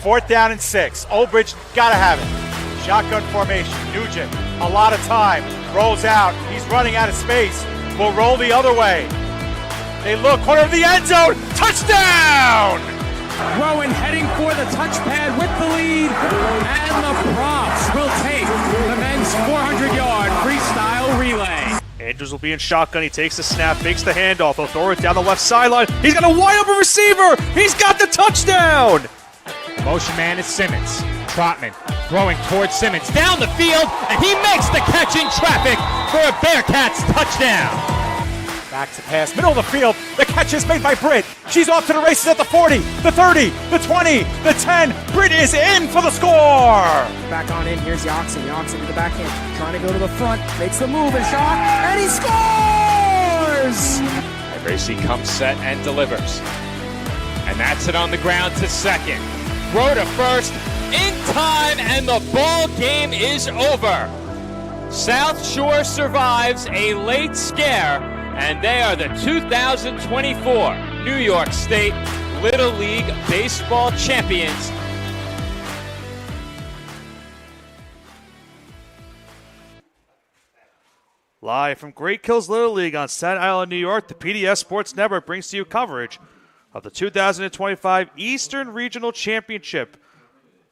4th down and 6. Olbridge, gotta have it. Shotgun formation. Nugent, a lot of time. Rolls out. He's running out of space. Will roll the other way. They look, corner of the end zone. Touchdown! Rowan heading for the touchpad with the lead. And the props will take the men's 400-yard freestyle relay. Andrews will be in shotgun. He takes the snap, fakes the handoff. He'll throw it down the left sideline. He's got a wide open receiver. He's got the touchdown. Motion man is Simmons. Trotman throwing towards Simmons down the field, and he makes the catch in traffic for a Bearcats touchdown. Back to pass, middle of the field. The catch is made by Britt. She's off to the races at the 40, the 30, the 20, the 10. Britt is in for the score. Back on in, here's Yoxon. Yoxon to the backhand, trying to go to the front, makes the move and shot, and he scores! And Gracie comes set and delivers. And that's it on the ground to second. Throw to first, in time, and the ball game is over. South Shore survives a late scare, and they are the 2024 New York State Little League Baseball champions. Live from Great Kills Little League on Staten Island, New York, the PDS Sports Network brings to you coverage of the 2025 Eastern Regional Championship.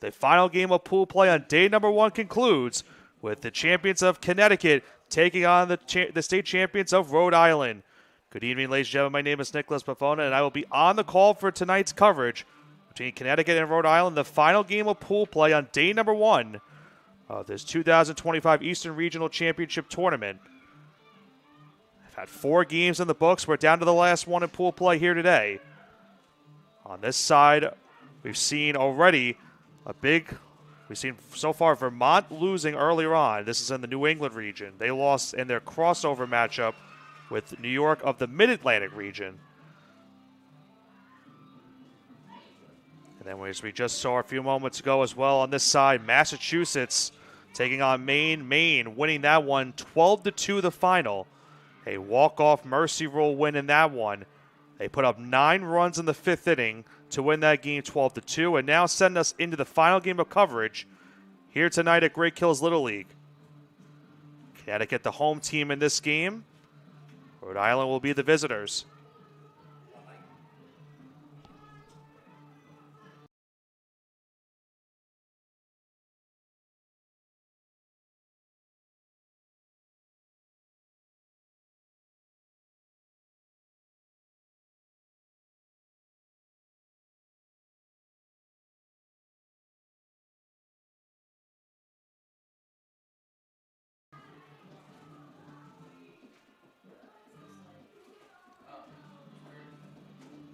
The final game of pool play on day number 1 concludes with the champions of Connecticut taking on the state champions of Rhode Island. Good evening, ladies and gentlemen. My name is Nicholas Pafona, and I will be on the call for tonight's coverage between Connecticut and Rhode Island, the final game of pool play on day number 1 of this 2025 Eastern Regional Championship tournament. I've had 4 games in the books. We're down to the last one in pool play here today. On this side, we've seen already we've seen so far Vermont losing earlier on. This is in the New England region. They lost in their crossover matchup with New York of the Mid-Atlantic region. And then as we just saw a few moments ago as well on this side, Massachusetts taking on Maine. Maine winning that one 12-2 the final. A walk-off mercy rule win in that one. They put up 9 runs in the 5th inning to win that game 12-2, and now send us into the final game of coverage here tonight at Great Kills Little League. Connecticut, the home team in this game. Rhode Island will be the visitors.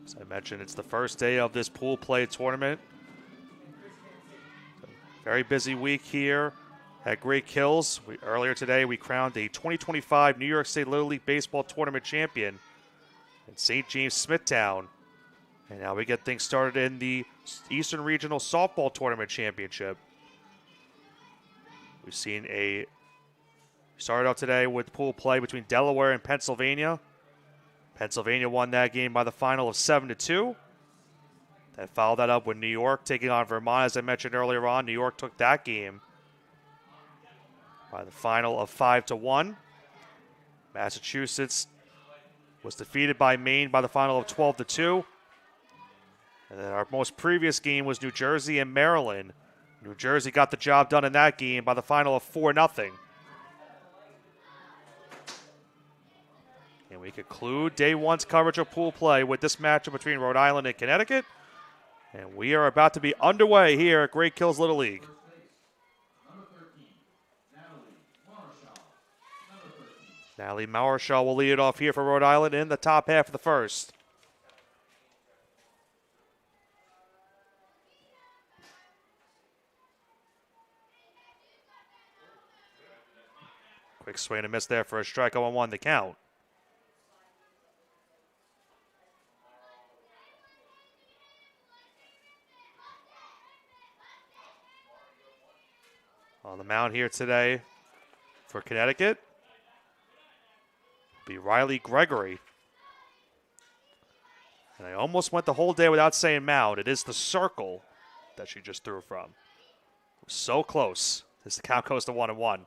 As I mentioned, it's the first day of this pool play tournament. Very busy week here at Great Kills. Earlier today, we crowned a 2025 New York State Little League Baseball Tournament champion in St. James Smithtown. And now we get things started in the Eastern Regional Softball Tournament Championship. We've seen started out today with pool play between Delaware and Pennsylvania. Pennsylvania won that game by the final of 7-2. Then followed that up with New York taking on Vermont, as I mentioned earlier on. New York took that game by the final of 5-1. Massachusetts was defeated by Maine by the final of 12-2. And then our most previous game was New Jersey and Maryland. New Jersey got the job done in that game by the final of 4-0. And we conclude day 1's coverage of pool play with this matchup between Rhode Island and Connecticut. And we are about to be underway here at Great Kills Little League. Natalie Maurshall will lead it off here for Rhode Island in the top half of the first. Quick swing and a miss there for a strike 0-1 the count. On the mound here today for Connecticut will be Riley Gregory. And I almost went the whole day without saying mound. It is the circle that she just threw from. So close. This count goes to 1-1. My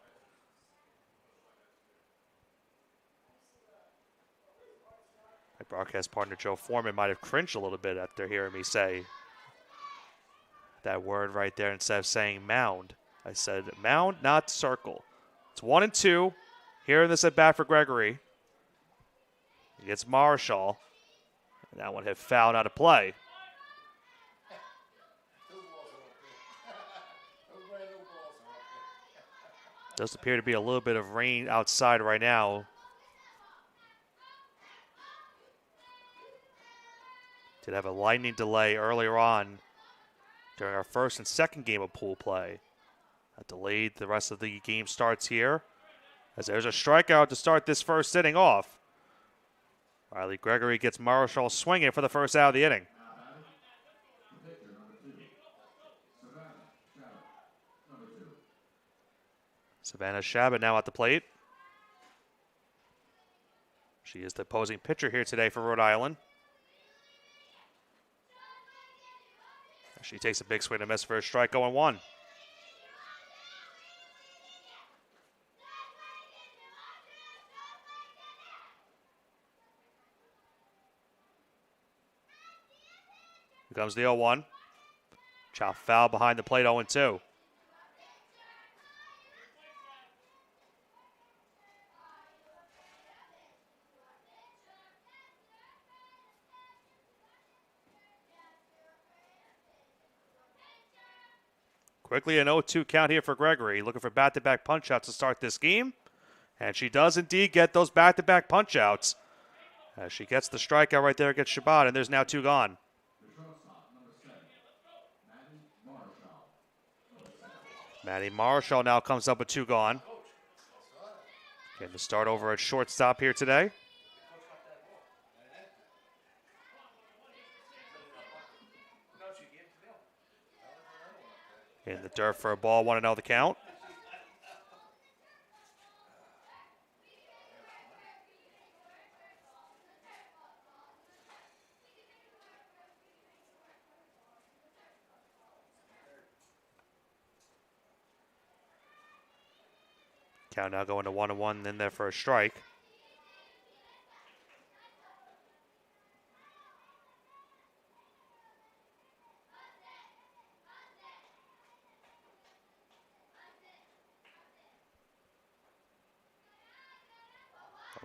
broadcast partner Joe Foreman might have cringed a little bit after hearing me say that word right there instead of saying mound. I said mound, not circle. It's 1-2 here in this at bat for Gregory. He gets Marshall. And that one hit foul out of play. Does appear to be a little bit of rain outside right now. Did have a lightning delay earlier on during our first and second game of pool play. That delayed the rest of the game starts here. As there's a strikeout to start this first inning off. Riley Gregory gets Marshall swinging for the first out of the inning. Savannah Shabbat now at the plate. She is the opposing pitcher here today for Rhode Island. She takes a big swing and miss for a strike, 0-1. Here comes the 0-1. Chop foul behind the plate, 0-2. Quickly an 0-2 count here for Gregory. Looking for back-to-back punch-outs to start this game. And she does indeed get those back-to-back punch-outs. As she gets the strikeout right there against Shabbat, and there's now 2 gone. Maddie Marshall now comes up with 2 gone. Getting to start over at shortstop here today. In the dirt for a ball, 1-0 the count. Count now going to 1-1, in there for a strike.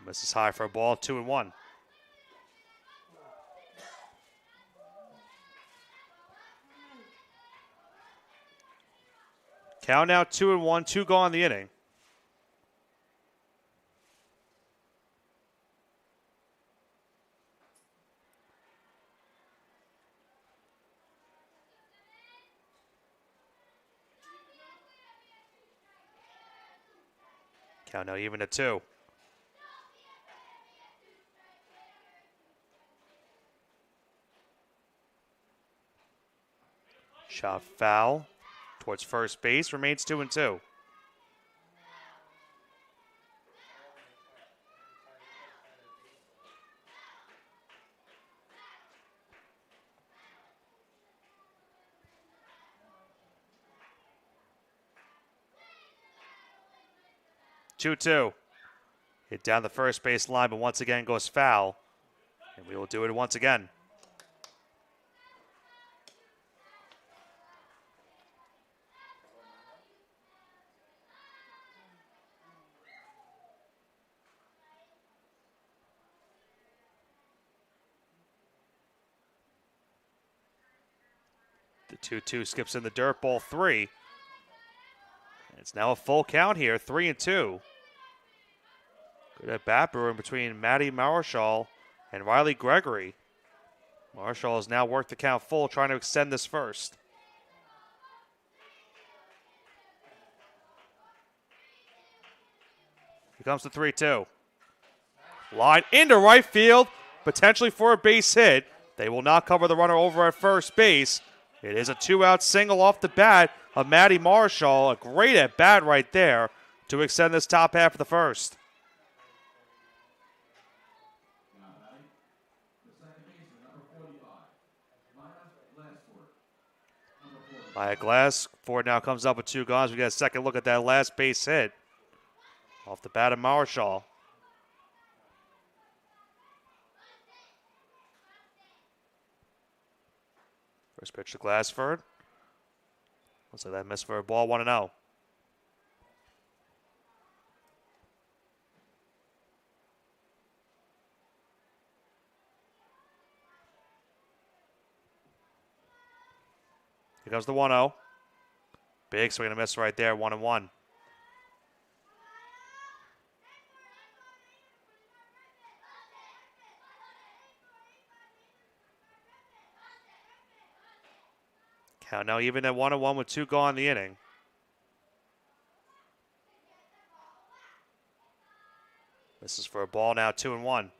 Misses high for a ball, 2-1. Count now 2-1, 2 gone in the inning. Count now even at 2. Shot foul towards first base, remains 2-2. Hit down the first base line, but once again goes foul. And we will do it once again. The 2-2 skips in the dirt, ball 3. It's now a full count here, 3-2. Good at bat brewing between Maddie Marshall and Riley Gregory. Marshall has now worked the count full, trying to extend this first. Here comes the 3-2. Line into right field, potentially for a base hit. They will not cover the runner over at first base. It is a 2-out single off the bat of Maddie Marshall. A great at bat right there to extend this top half of the first. by a glass. Ford now comes up with 2 guns. We got a second look at that last base hit off the bat of Marshall. First pitch to Glassford. Looks like that missed for a ball, 1-0. Here comes the 1-0. Big swing and a miss right there, 1-1. Count now even at 1-1 with 2 gone in the inning. This is for a ball now, 2-1.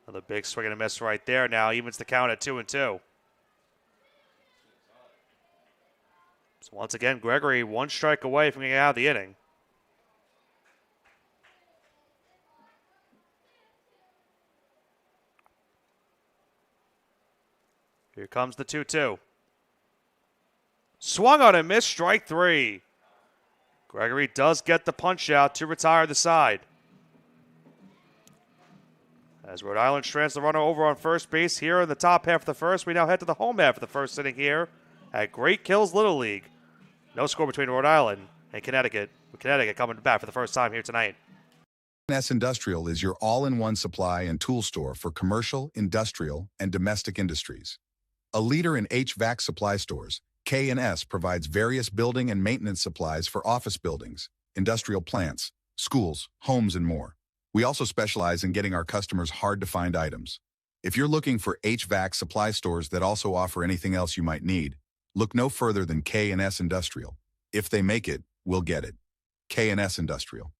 Another big swing and a miss right there. Now evens the count at 2-2. So once again, Gregory 1 strike away from getting out of the inning. Here comes the 2-2. Swung on and missed, strike 3. Gregory does get the punch out to retire the side. As Rhode Island strands the runner over on first base here in the top half of the first, we now head to the home half of the first inning here at Great Kills Little League. No score between Rhode Island and Connecticut, with Connecticut coming back for the first time here tonight. K&S Industrial is your all-in-one supply and tool store for commercial, industrial, and domestic industries. A leader in HVAC supply stores, K&S provides various building and maintenance supplies for office buildings, industrial plants, schools, homes, and more. We also specialize in getting our customers hard-to-find items. If you're looking for HVAC supply stores that also offer anything else you might need, look no further than K&S Industrial. If they make it, we'll get it. K&S Industrial.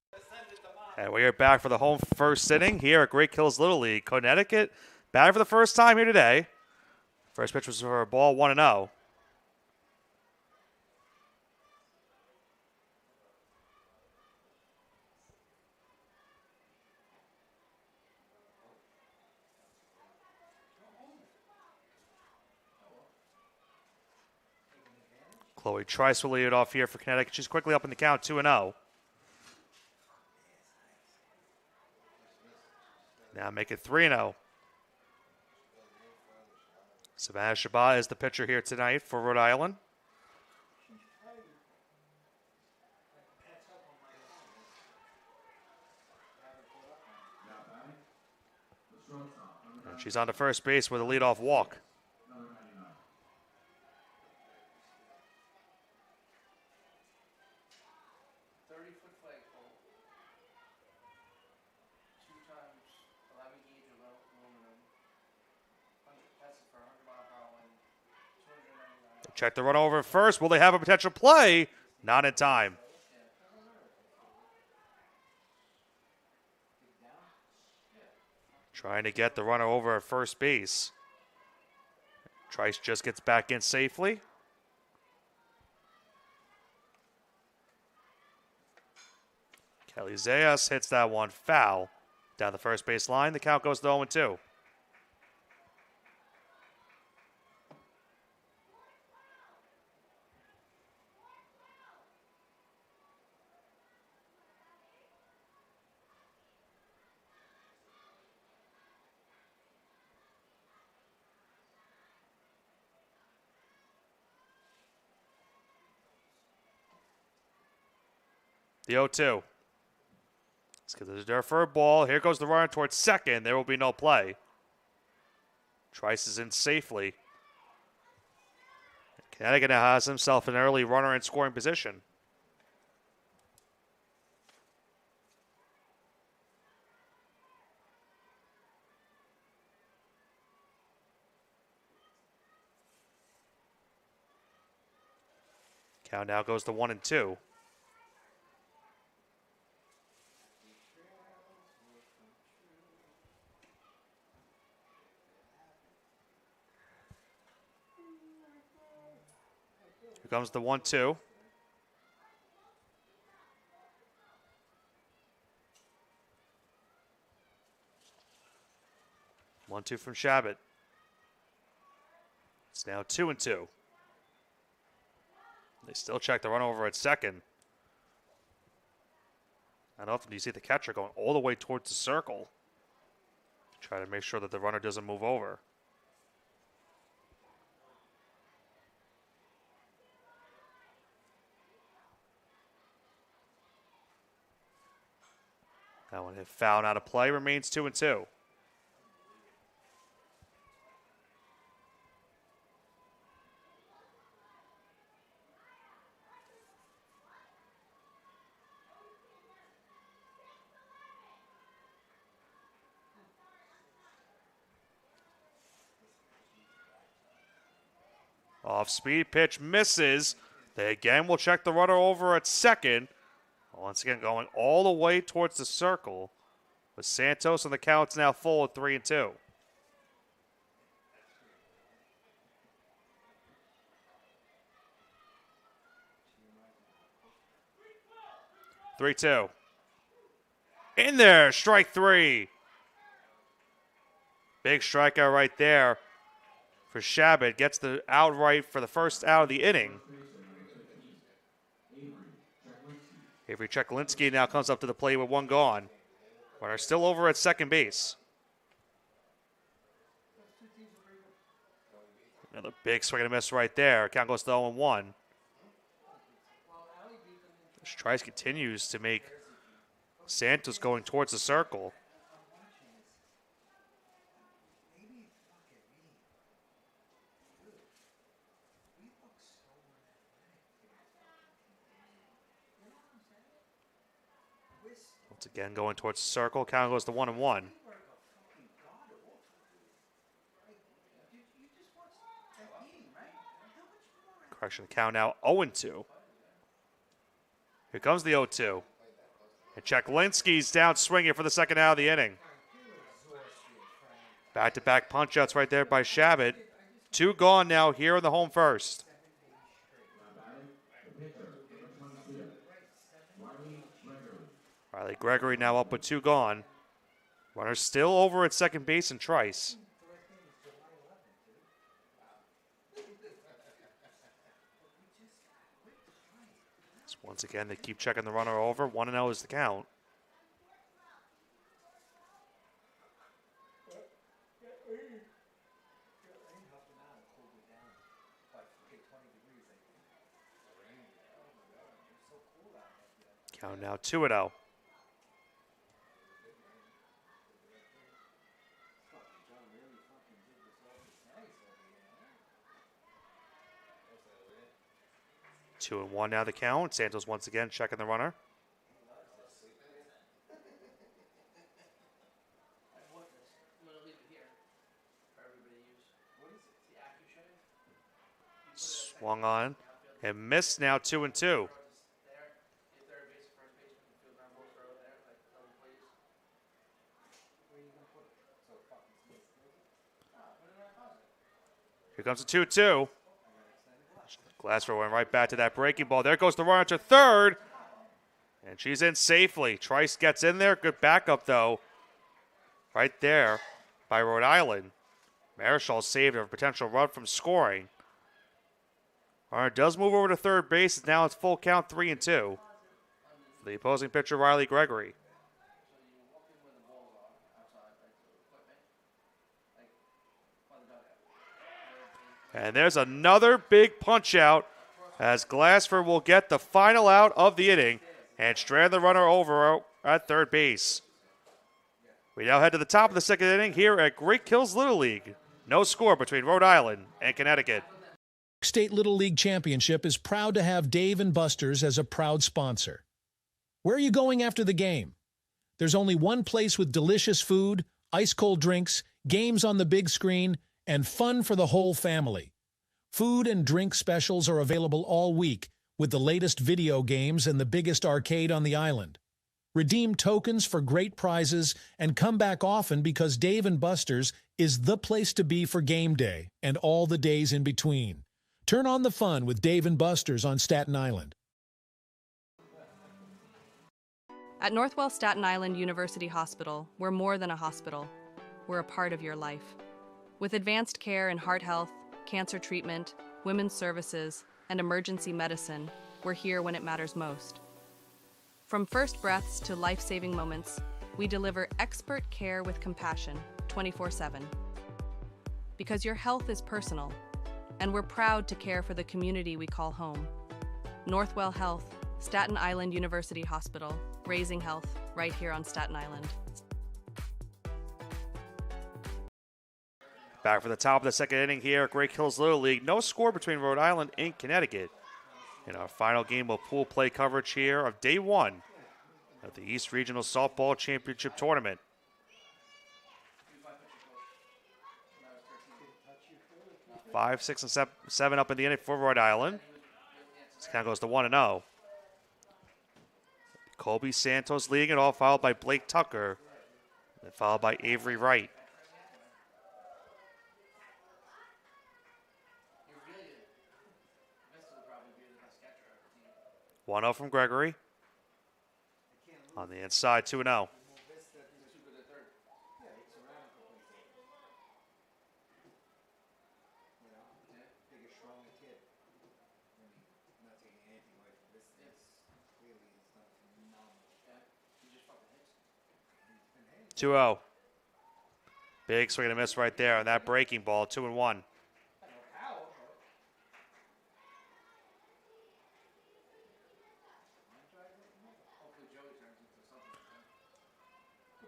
And we are back for the home first inning here at Great Kills Little League. Connecticut back for the first time here today. First pitch was for a ball, 1-0. Chloe Trice will lead it off here for Connecticut. She's quickly up in the count, 2-0. Now make it 3-0. Savannah Shabbat is the pitcher here tonight for Rhode Island. And she's on to first base with a leadoff walk. Check the run over first. Will they have a potential play? Not in time. Trying to get the runner over at first base. Trice just gets back in safely. Kelly Zayas hits that one foul down the first base line. The count goes to 0-2. The 0-2. Let's get the deferred ball. Here goes the runner towards second. There will be no play. Trice is in safely. Connecticut now has himself an early runner in scoring position. Count now goes to 1-2. Here comes the 1-2. 1-2 from Shabbat. It's now 2-2. They still check the run over at second. And often you see the catcher going all the way towards the circle. Try to make sure that the runner doesn't move over. That one hit foul, out of play, remains 2-2. Off-speed pitch misses. They again will check the runner over at second. Once again, going all the way towards the circle. With Santos and the count's now full at 3-2. 3-2. In there, strike three. Big strikeout right there for Shabbat. Gets the outright for the first out of the inning. Avery Cheklinski now comes up to the plate with one gone. Runner still over at second base. Another big swing and a miss right there. Count goes to 0-1. Trice continues to make Santos going towards the circle. Once again going towards the circle. Count goes to 1-1. Correction, the count now 0-2. Here comes the 0-2. And Cheklinski's down swinging for the second out of the inning. Back-to-back punch-outs right there by Shabbat. Two gone now here in the home first. Riley Gregory now up with two gone. Runner still over at second base and Trice. Once again, they keep checking the runner over. 1-0 is the count. Count now 2-0. Two and one now the count. Santos once again checking the runner. Swung on and missed now 2-2. Here comes the 2-2. Glassford went right back to that breaking ball. There goes the runner to third. And she's in safely. Trice gets in there. Good backup, though. Right there by Rhode Island. Marischal saved a potential run from scoring. Runner does move over to third base. Now it's full count 3-2. The opposing pitcher, Riley Gregory. And there's another big punch out as Glassford will get the final out of the inning and strand the runner over at third base. We now head to the top of the second inning here at Great Kills Little League. No score between Rhode Island and Connecticut. State Little League Championship is proud to have Dave & Buster's as a proud sponsor. Where are you going after the game? There's only one place with delicious food, ice-cold drinks, games on the big screen, and fun for the whole family. Food and drink specials are available all week with the latest video games and the biggest arcade on the island. Redeem tokens for great prizes and come back often because Dave & Buster's is the place to be for game day and all the days in between. Turn on the fun with Dave and Buster's on Staten Island. At Northwell Staten Island University Hospital, we're more than a hospital. We're a part of your life. With advanced care in heart health, cancer treatment, women's services, and emergency medicine, we're here when it matters most. From first breaths to life-saving moments, we deliver expert care with compassion 24/7. Because your health is personal, and we're proud to care for the community we call home. Northwell Health, Staten Island University Hospital, raising health right here on Staten Island. Back for the top of the second inning here at Great Hills Little League. No score between Rhode Island and Connecticut in our final game of pool play coverage here of day one of the East Regional Softball Championship Tournament. Five, 6, and 7 up in the inning for Rhode Island. This count goes to 1-0. Colby Santos leading it off, followed by Blake Tucker, and followed by Avery Wright. One 0 from Gregory. On the inside, 2-0. Big swing and a miss right there on that breaking ball, 2-1.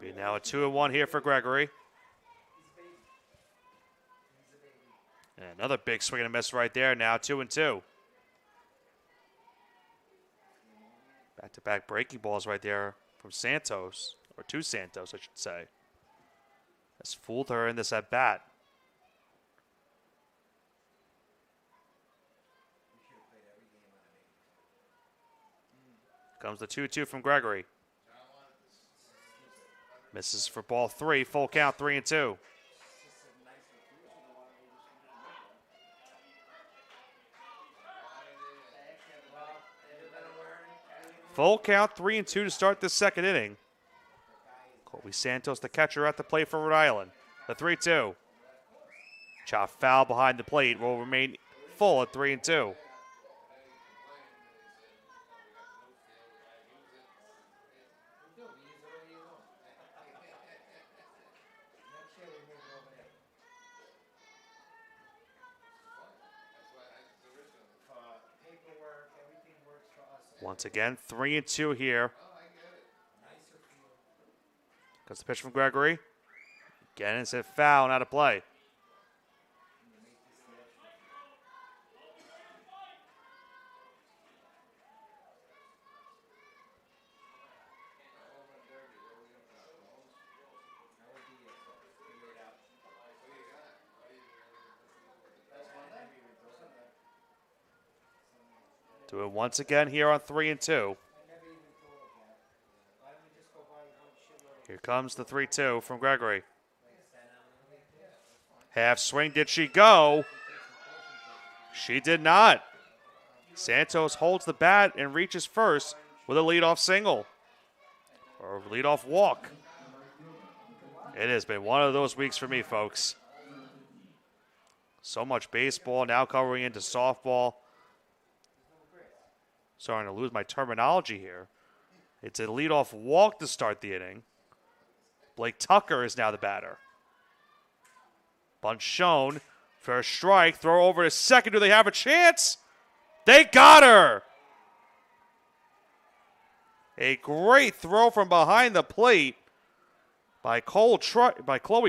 Be now a 2-1 here for Gregory. And another big swing and a miss right there, now 2-2. Back-to-back breaking balls right there from Santos, or to Santos, I should say. Has fooled her in this at-bat. Comes the 2-2 from Gregory. Misses for ball 3, full count, 3-2. Full count, 3-2 to start this second inning. Colby Santos, the catcher, at the plate for Rhode Island. The 3-2. Chop foul behind the plate will remain full at 3-2. Once again, 3-2 here. Goes the pitch from Gregory. Again, it's a foul, not a play. Do it once again here on 3-2. Here comes the 3-2 from Gregory. Half swing, did she go? She did not. Santos holds the bat and reaches first with a leadoff single. Or leadoff walk. It has been one of those weeks for me, folks. So much baseball, now covering into softball. Starting to lose my terminology here. It's a leadoff walk to start the inning. Blake Tucker is now the batter. Bunt shown for a strike. Throw over to second. Do they have a chance? They got her! A great throw from behind the plate by Chloe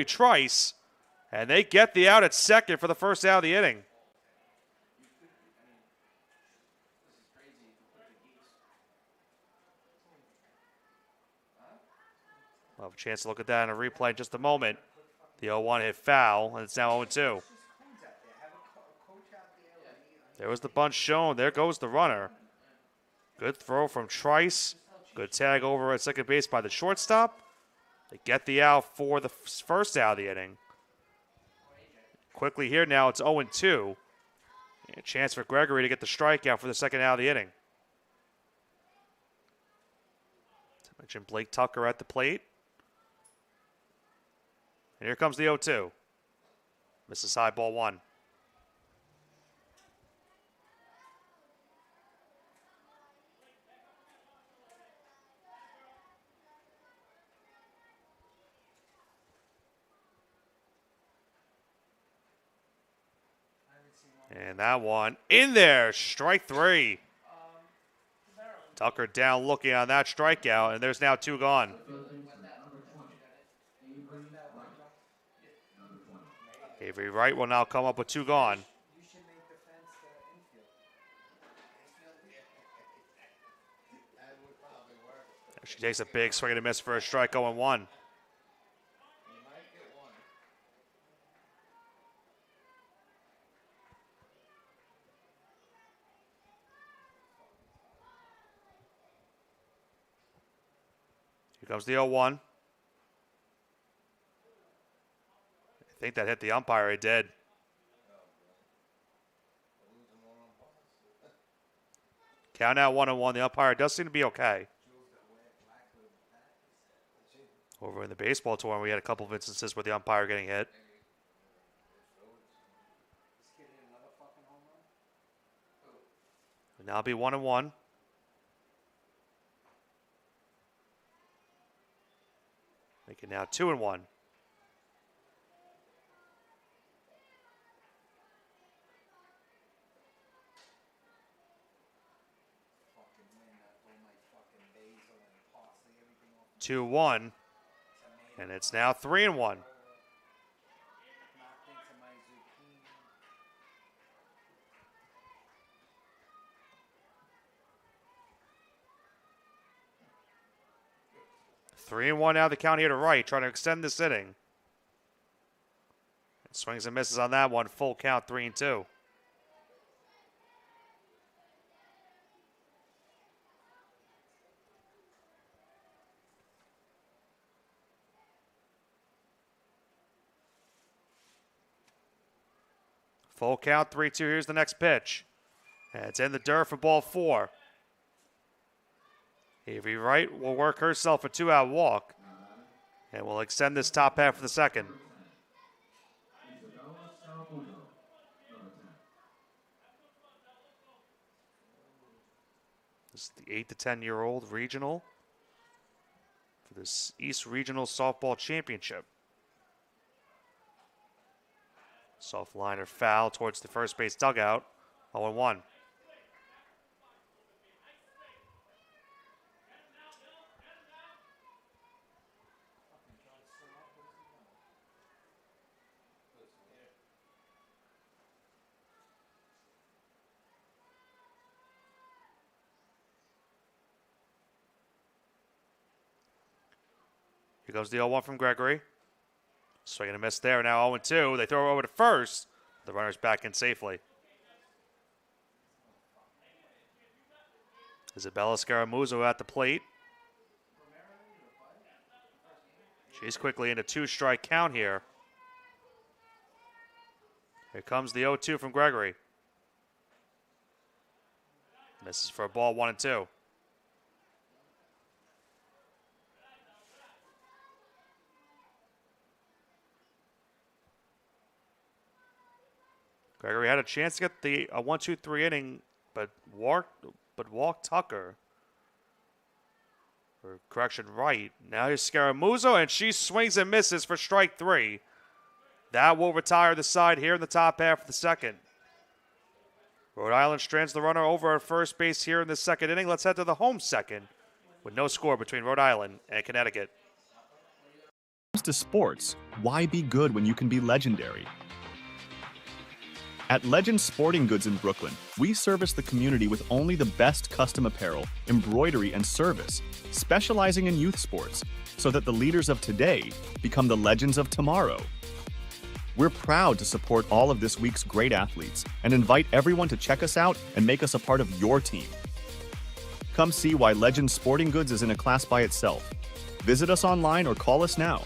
Trice. And they get the out at second for the first out of the inning. We'll have a chance to look at that in a replay in just a moment. The 0-1 hit foul, and it's now 0-2. There was the bunt shown. There goes the runner. Good throw from Trice. Good tag over at second base by the shortstop. They get the out for the first out of the inning. Quickly here now, it's 0-2. A chance for Gregory to get the strikeout for the second out of the inning. I mentioned Blake Tucker at the plate. And here comes the 0-2. Misses high, ball one. And that one in there, strike three. Tucker down looking on that strikeout, and there's now two gone. Avery Wright will now come up with two gone. She takes a big swing and a miss for a strike, 0-1. Here comes the 0-1. I think that hit the umpire. It did. Count out 1-1. The umpire does seem to be okay. Over in the baseball tournament, we had a couple of instances where the umpire getting hit. It'll now be 1-1. Make it now 2-1. Two one, and it's now 3-1. Three and one now. The count here to Wright, trying to extend this inning. Swings and misses on that one. Full count, 3-2. Full count, 3-2. Here's the next pitch. And it's in the dirt for ball four. Avery Wright will work herself a two-out walk. And will extend this top half of the second. This is the 8 to 10-year-old regional for this East Regional Softball Championship. Soft liner foul towards the first base dugout. 0-1. Here goes the 0-1 from Gregory. Swing and a miss there. Now 0-2. They throw it over to first. The runner's back in safely. Isabella Scaramuzzo at the plate. She's quickly in a two-strike count here. Here comes the 0-2 from Gregory. Misses for a ball, 1-2. Gregory had a chance to get the 1-2-3 inning, but walked Tucker. Or correction, Wright. Now here's Scaramuzzo, and she swings and misses for strike three. That will retire the side here in the top half of the second. Rhode Island strands the runner over at first base here in the second inning. Let's head to the home second with no score between Rhode Island and Connecticut. When it comes to sports, why be good when you can be legendary? At Legend Sporting Goods in Brooklyn, we service the community with only the best custom apparel, embroidery, and service, specializing in youth sports, so that the leaders of today become the legends of tomorrow. We're proud to support all of this week's great athletes and invite everyone to check us out and make us a part of your team. Come see why Legend Sporting Goods is in a class by itself. Visit us online or call us now.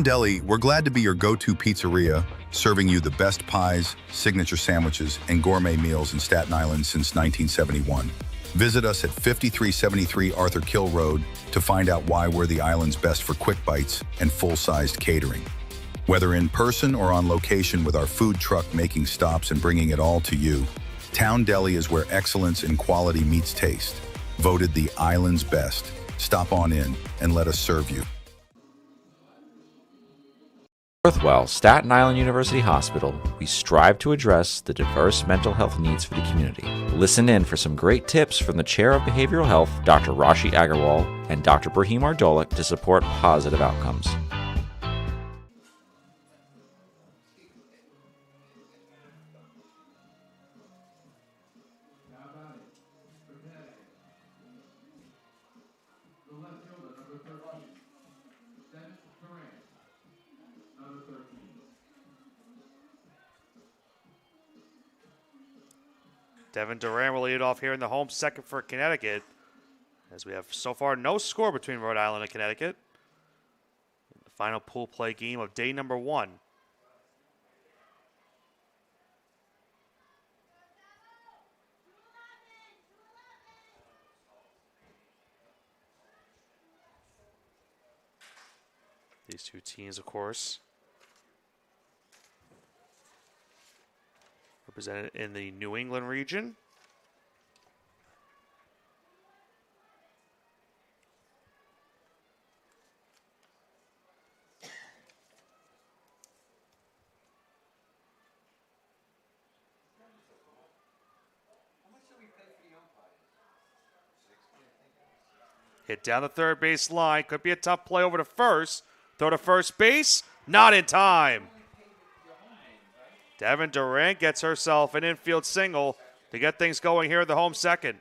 Deli, we're glad to be your go-to pizzeria, serving you the best pies, signature sandwiches, and gourmet meals in Staten Island since 1971. Visit us at 5373 Arthur Kill Road to find out why we're the island's best for quick bites and full-sized catering. Whether in person or on location with our food truck making stops and bringing it all to you, Town Deli is where excellence in quality meets taste. Voted the island's best. Stop on in and let us serve you. Northwell Staten Island University Hospital, we strive to address the diverse mental health needs for the community. Listen in for some great tips from the Chair of Behavioral Health, Dr. Rashi Agarwal, and Dr. Brahim Ardolik to support positive outcomes. Devin Duran will lead it off here in the home second for Connecticut, as we have so far no score between Rhode Island and Connecticut. The final pool play game of day number 1. These two teams, of course, represented in the New England region. Hit down the third base line. Could be a tough play over to first. Throw to first base. Not in time. Devin Durant gets herself an infield single to get things going here in the home second.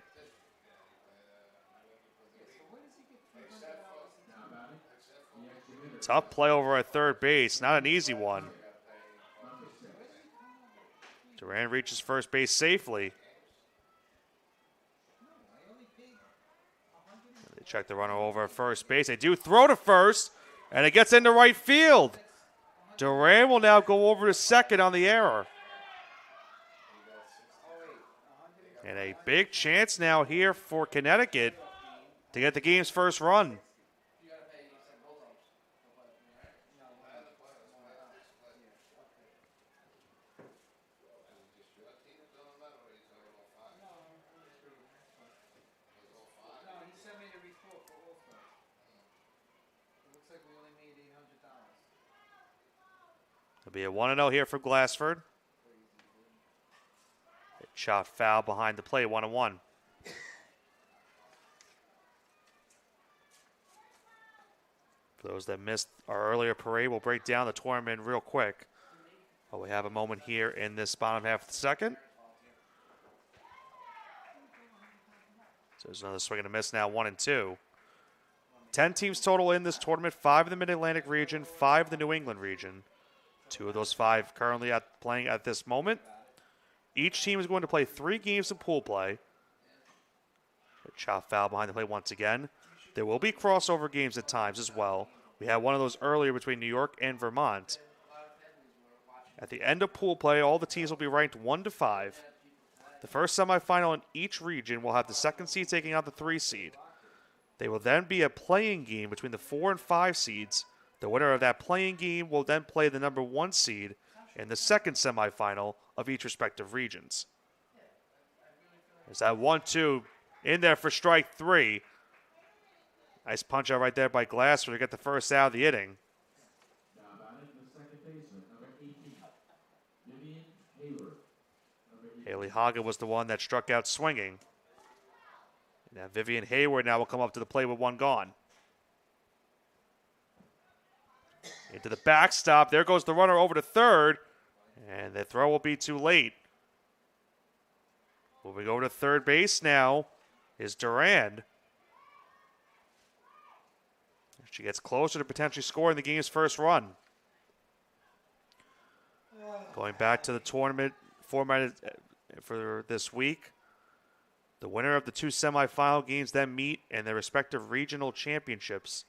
Tough play over at third base. Not an easy one. Durant reaches first base safely. They check the runner over at first base. They do throw to first, and it gets into right field. Duran will now go over to second on the error. And a big chance now here for Connecticut to get the game's first run. It'll be a 1-0 here for Glassford. Shot foul behind the plate, 1-1. For those that missed our earlier parade, we'll break down the tournament real quick. But we have a moment here in this bottom half of the second. So there's another swing and a miss now, 1 and 2. 10 teams total in this tournament, 5 in the Mid-Atlantic region, 5 in the New England region. 2 of those 5 currently playing at this moment. Each team is going to play 3 games of pool play. Shot foul behind the plate once again. There will be crossover games at times as well. We had one of those earlier between New York and Vermont. At the end of pool play, all the teams will be ranked 1 to 5. The first semifinal in each region will have the second seed taking out the 3 seed. They will then be a playing game between the 4 and 5 seeds. The winner of that playing game will then play the number 1 seed in the second semifinal of each respective regions. There's that 1-2 in there for strike 3. Nice punch out right there by Glassford to get the first out of the inning. Haley Haga was the one that struck out swinging. Now Vivian Hayward now will come up to the plate with 1 gone. Into the backstop. There goes the runner over to third. And the throw will be too late. Moving over to third base now is Durand. She gets closer to potentially scoring the game's first run. Going back to the tournament format for this week. The winner of the 2 semifinal games then meet in their respective regional championships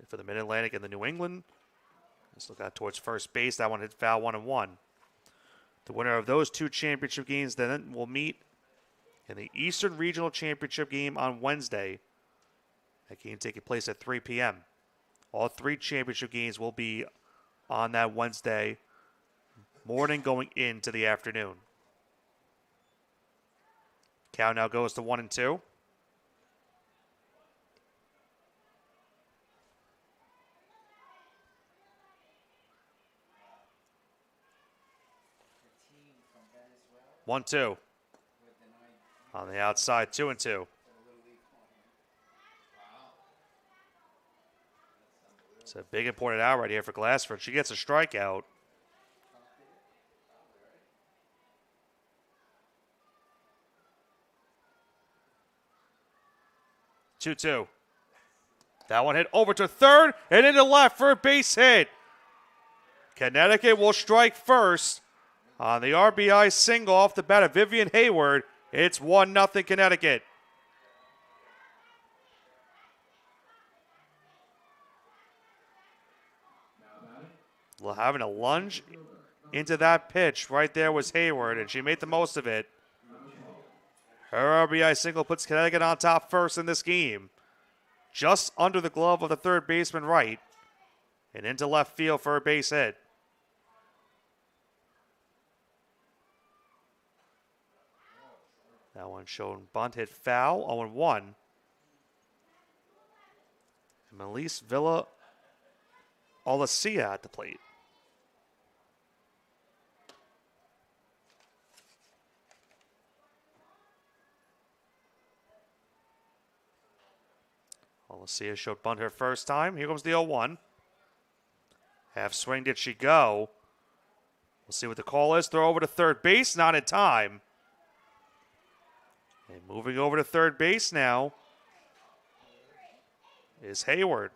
for the Mid-Atlantic and the New England. Let's look out towards first base. That one hit foul 1-1. The winner of those two championship games then will meet in the Eastern Regional Championship game on Wednesday. That game taking place at 3 p.m. All three championship games will be on that Wednesday morning going into the afternoon. Count now goes to 1-2. One, two. On the outside, 2-2. It's a big important out right here for Glassford. She gets a strikeout. Two. That one hit over to third and into left for a base hit. Connecticut will strike first on the RBI single off the bat of Vivian Hayward. It's 1-0 Connecticut. Having a lunge into that pitch right there was Hayward, and she made the most of it. Her RBI single puts Connecticut on top first in this game. Just under the glove of the third baseman right, and into left field for a base hit. That one showing bunt hit foul, 0-1. And Melise Villa Olacia at the plate. Olacia showed bunt her first time. Here comes the 0-1. Half swing, did she go? We'll see what the call is. Throw over to third base, not in time. And moving over to third base now is Hayward.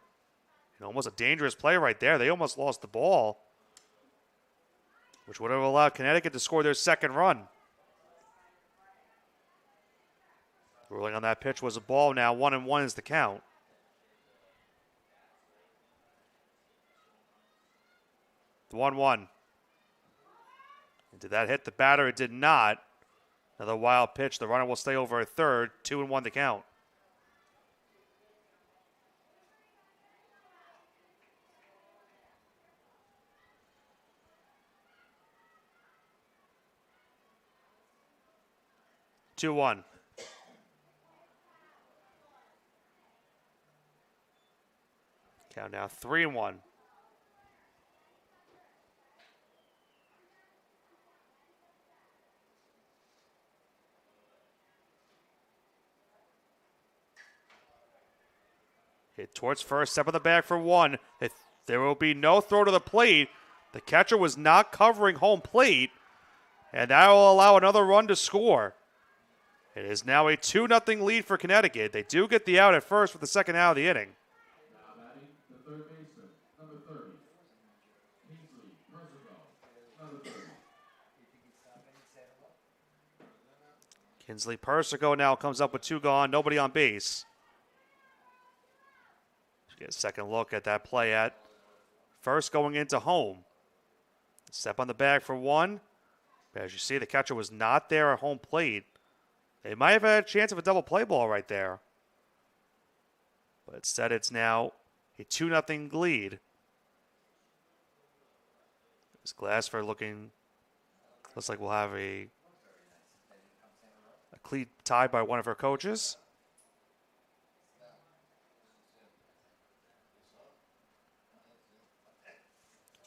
And almost a dangerous play right there. They almost lost the ball, which would have allowed Connecticut to score their second run. The ruling on that pitch was a ball now. 1-1 is the count. The 1-1. And did that hit the batter? It did not. Another wild pitch. The runner will stay over at third. 2-1 the count. Two one. Count now 3-1. Hit towards first, step on the bag for one. There will be no throw to the plate. The catcher was not covering home plate, and that will allow another run to score. It is now a 2-0 lead for Connecticut. They do get the out at first with the second out of the inning. Kinsley Persico now comes up with two gone, nobody on base. Get a second look at that play at first going into home. Step on the bag for one. As you see, the catcher was not there at home plate. They might have had a chance of a double play ball right there. But instead, it's now a 2-0 lead. This Glassford looks like we'll have a cleat tied by one of her coaches.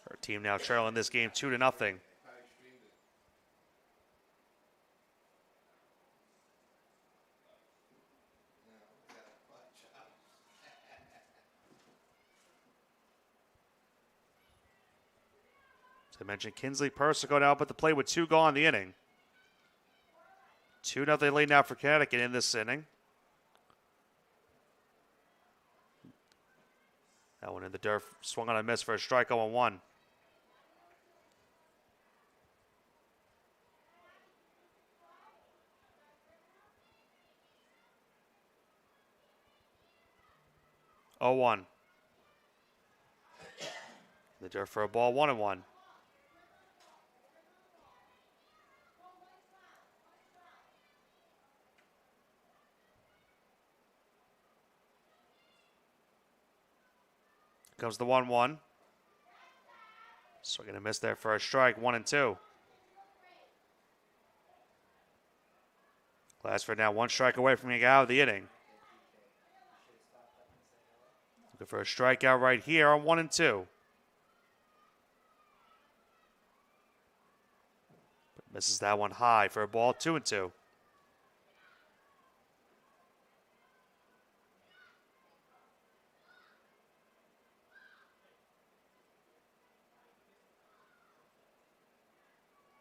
Her team now trailing this game 2-0. As I mentioned, Kinsley Persico now up at the plate with two gone in the inning. 2-0 lead now for Connecticut in this inning. That one in the dirt, swung on a miss for a strike, 0-1. The dirt for a ball, 1-1. Comes the 1-1. So we're going to miss there for a strike, 1-2. Glassford now one strike away from getting out of the inning. Looking for a strikeout right here on 1-2. But misses that one high for a ball, 2-2.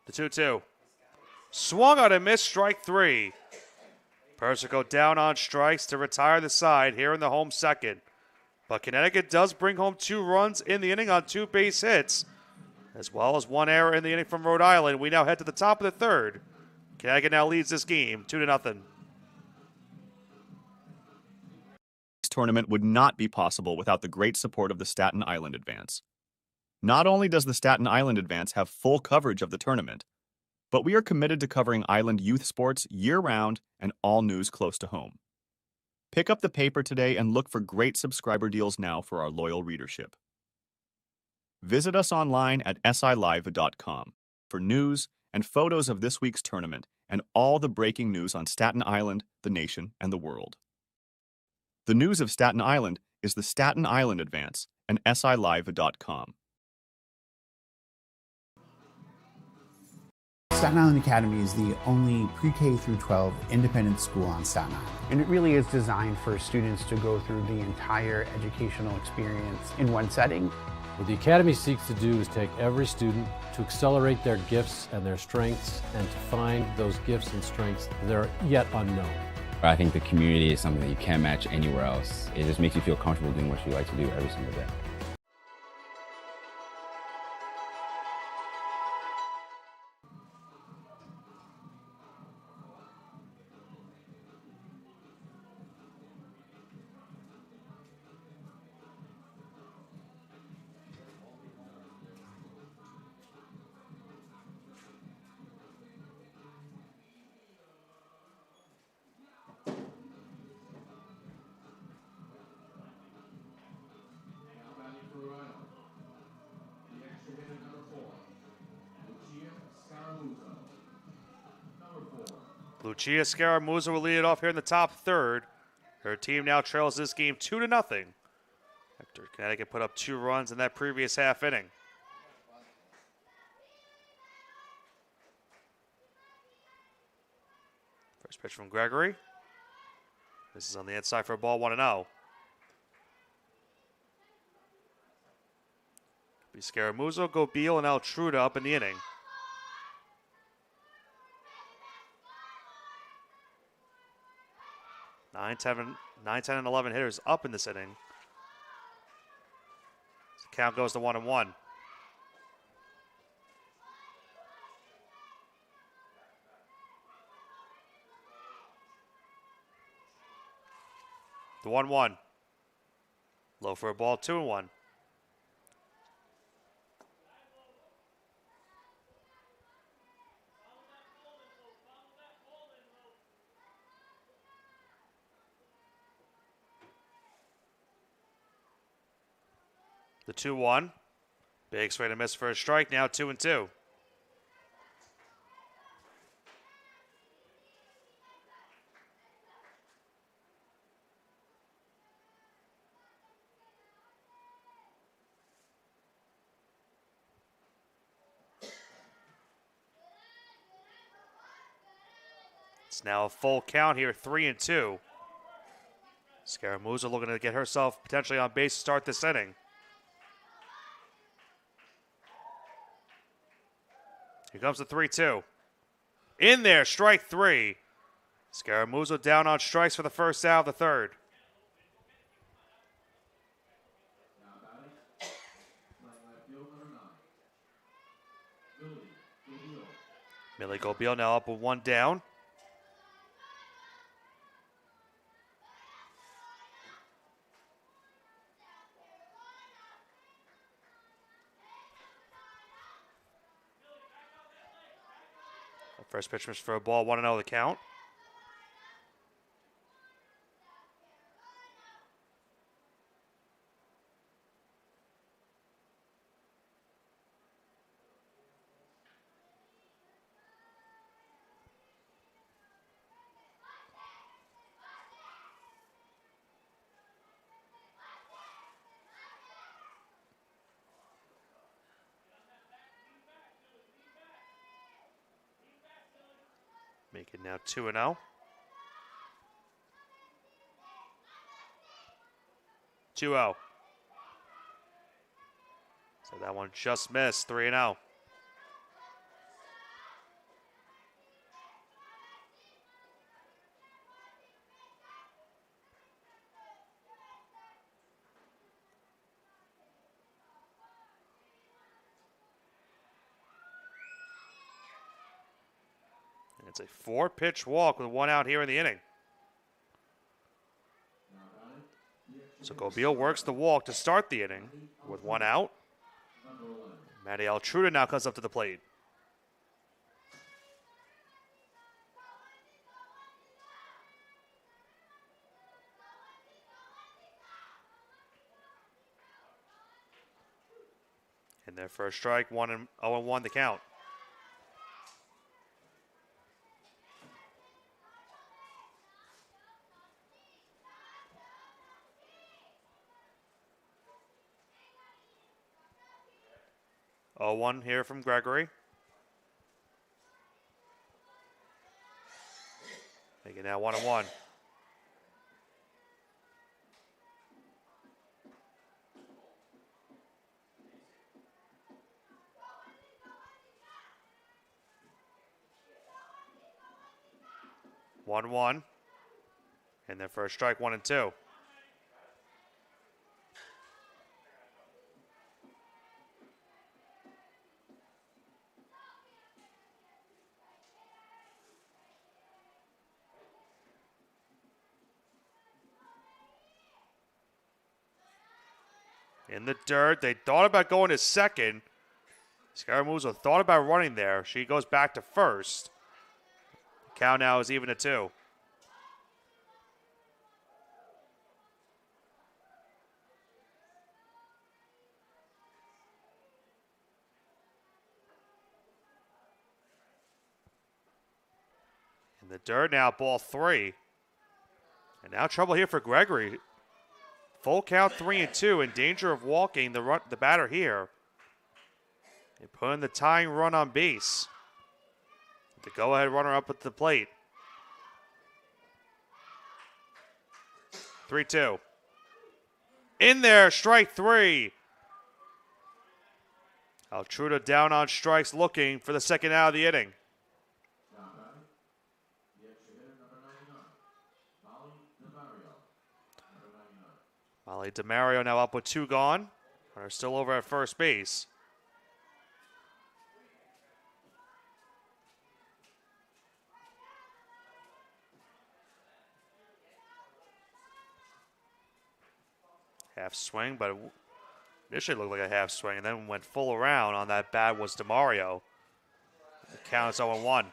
The 2-2. Swung on a miss, strike 3. Persico down on strikes to retire the side here in the home second. But Connecticut does bring home 2 runs in the inning on 2 base hits, as well as 1 error in the inning from Rhode Island. We now head to the top of the third. Connecticut now leads this game 2-0. This tournament would not be possible without the great support of the Staten Island Advance. Not only does the Staten Island Advance have full coverage of the tournament, but we are committed to covering island youth sports year-round and all news close to home. Pick up the paper today and look for great subscriber deals now for our loyal readership. Visit us online at silive.com for news and photos of this week's tournament and all the breaking news on Staten Island, the nation, and the world. The news of Staten Island is the Staten Island Advance and silive.com. Staten Island Academy is the only pre-K through 12 independent school on Staten Island. And it really is designed for students to go through the entire educational experience in one setting. What the Academy seeks to do is take every student to accelerate their gifts and their strengths and to find those gifts and strengths that are yet unknown. I think the community is something that you can't match anywhere else. It just makes you feel comfortable doing what you like to do every single day. Lucia Scaramuzza will lead it off here in the top third. Her team now trails this game 2-0. After Connecticut put up 2 runs in that previous half inning. First pitch from Gregory. This is on the inside for a ball, 1-0. Be Scaramuzzo, Gobeil, and Altruda up in the inning. Nine, 10, and 11 hitters up in this inning. The count goes to 1-1. The 1-1. Low for a ball, 2-1. The 2-1. Big swing and miss for a strike. Now 2-2. It's now a full count here, 3-2. Scaramuzza looking to get herself potentially on base to start this inning. Here comes the 3-2. In there, strike 3. Scaramuzza down on strikes for the first out of the third. Millie Gobeil now up with 1 down. First pitch was for a ball, 1-0 the count. Make it now 2-0. 2-0. So that one just missed, 3-0. It's a 4-pitch walk with 1 out here in the inning. So Gobil works the walk to start the inning with 1 out. Matty Altruda now comes up to the plate. In their first strike, 0-1 the count. One here from Gregory. Make it now 1-1. And their first strike, 1-2. In the dirt, they thought about going to second. Scaramouza thought about running there. She goes back to first. The count now is even at 2. In the dirt now, ball 3. And now trouble here for Gregory. Full count 3-2, in danger of walking the batter here. They put in the tying run on base. The go-ahead runner up at the plate. 3-2. In there, strike 3. Altruda down on strikes, looking for the second out of the inning. Molly DeMario now up with 2 gone. Runner still over at first base. Half swing, but initially looked like a half swing and then went full around on that bat was DeMario. The count is 0-1.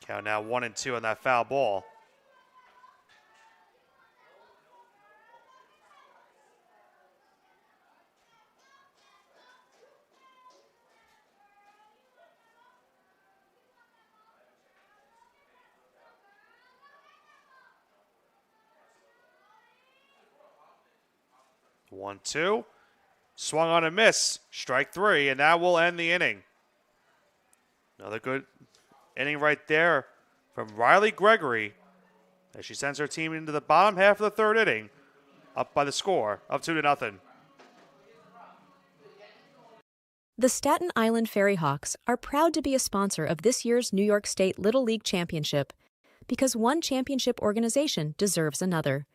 Count now 1-2 on that foul ball. One, two. Swung on a miss. Strike 3, and that will end the inning. Another good inning right there from Riley Gregory as she sends her team into the bottom half of the 3rd inning, up by the score of 2-0. The Staten Island Ferry Hawks are proud to be a sponsor of this year's New York State Little League Championship because one championship organization deserves another.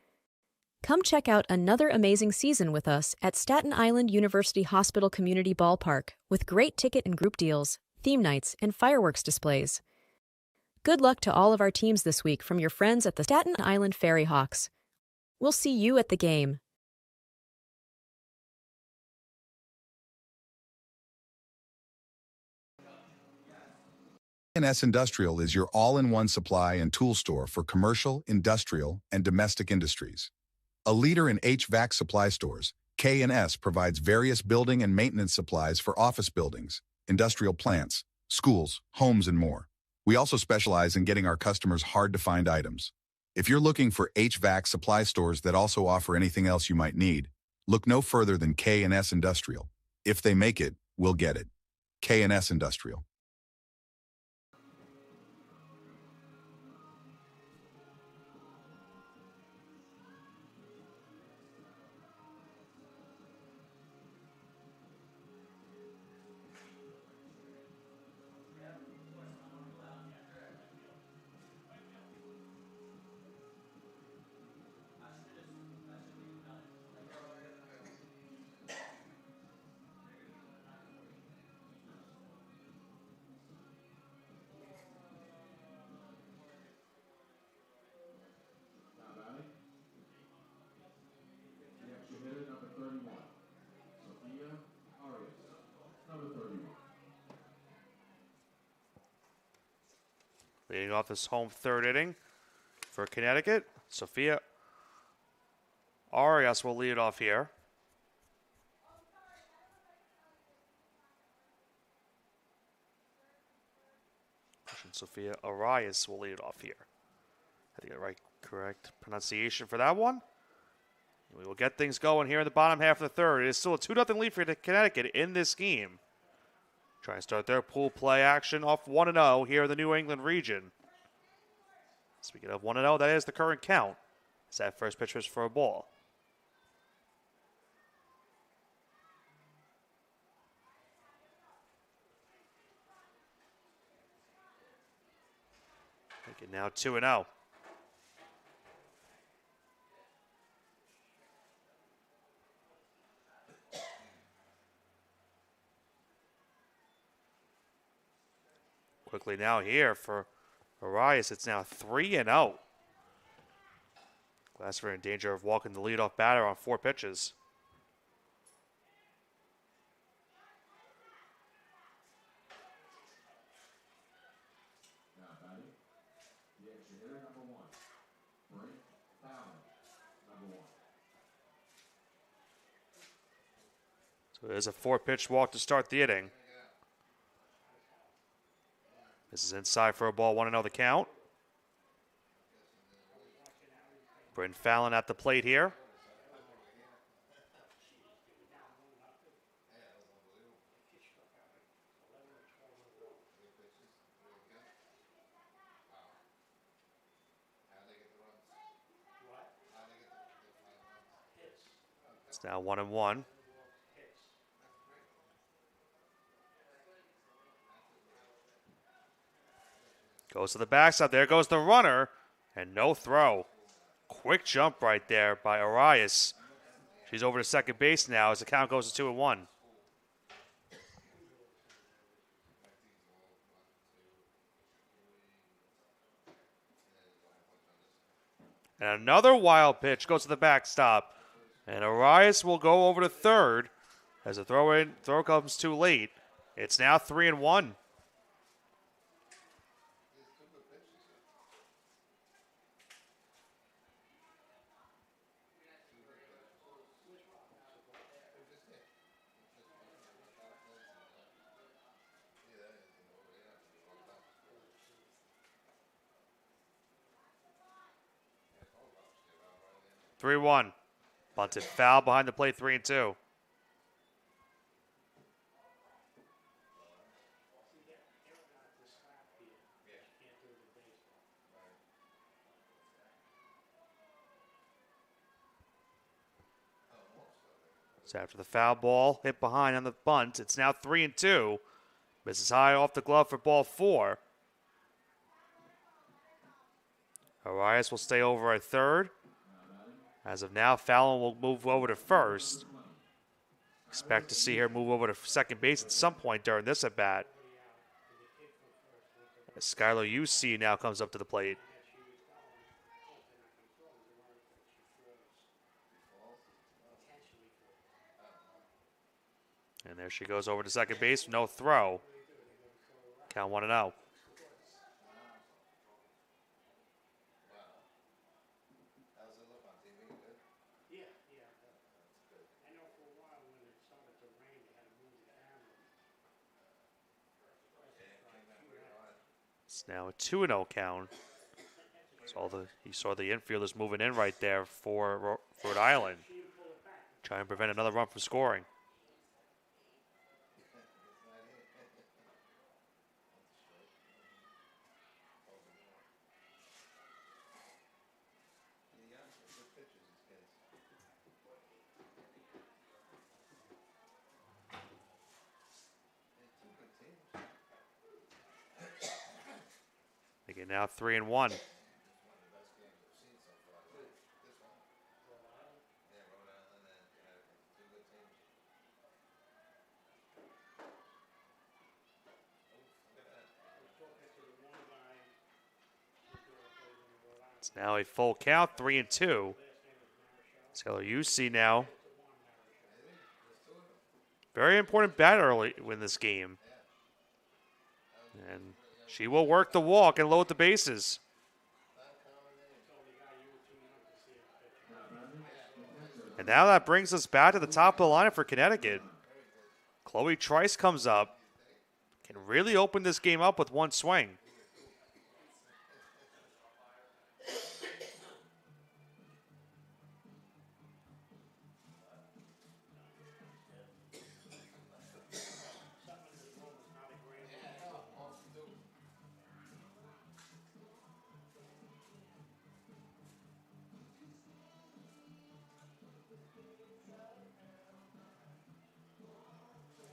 Come check out another amazing season with us at Staten Island University Hospital Community Ballpark with great ticket and group deals, theme nights, and fireworks displays. Good luck to all of our teams this week from your friends at the Staten Island Ferry Hawks. We'll see you at the game. K&S Industrial is your all-in-one supply and tool store for commercial, industrial, and domestic industries. A leader in HVAC supply stores, K&S provides various building and maintenance supplies for office buildings, industrial plants, schools, homes, and more. We also specialize in getting our customers hard-to-find items. If you're looking for HVAC supply stores that also offer anything else you might need, look no further than K&S Industrial. If they make it, we'll get it. K&S Industrial. Leading off this home third inning for Connecticut, Sophia Arias will lead it off here. Sophia Arias will lead it off here. I think I got correct pronunciation for that one. We will get things going here in the bottom half of the third. It is still a 2-0 lead for Connecticut in this game. Trying to start their pool play action off 1-0 here in the New England region. Speaking of 1-0, that is the current count. As that first pitch was for a ball. Make it now 2-0. Quickly now here for Arias, it's now 3-0. Glassford in danger of walking the leadoff batter on 4 pitches. So there's a 4-pitch walk to start the inning. This is inside for a ball, 1-0 the count. Bryn Fallon at the plate here. It's now 1-1. Goes to the backside. There goes the runner. And no throw. Quick jump right there by Arias. She's over to second base now as the count goes to 2-1. And another wild pitch goes to the backstop. And Arias will go over to third as the throw comes too late. It's now 3-1. Three-one. Bunted foul behind the plate, 3-2. So after the foul ball hit behind on the bunt, it's now 3-2. Misses high off the glove for ball 4. Arias will stay over at third. As of now, Fallon will move over to first. Expect to see her move over to second base at some point during this at bat. As Skylar UC now comes up to the plate. And there she goes over to second base. No throw. Count 1-0. It's now a 2-0 count. You saw the infielders moving in right there for Rhode Island. Trying to prevent another run from scoring. Again, now 3-1. It's now a full count, 3-2. So you see now. Very important bat early in this game. And she will work the walk and load the bases. And now that brings us back to the top of the lineup for Connecticut. Chloe Trice comes up. Can really open this game up with one swing.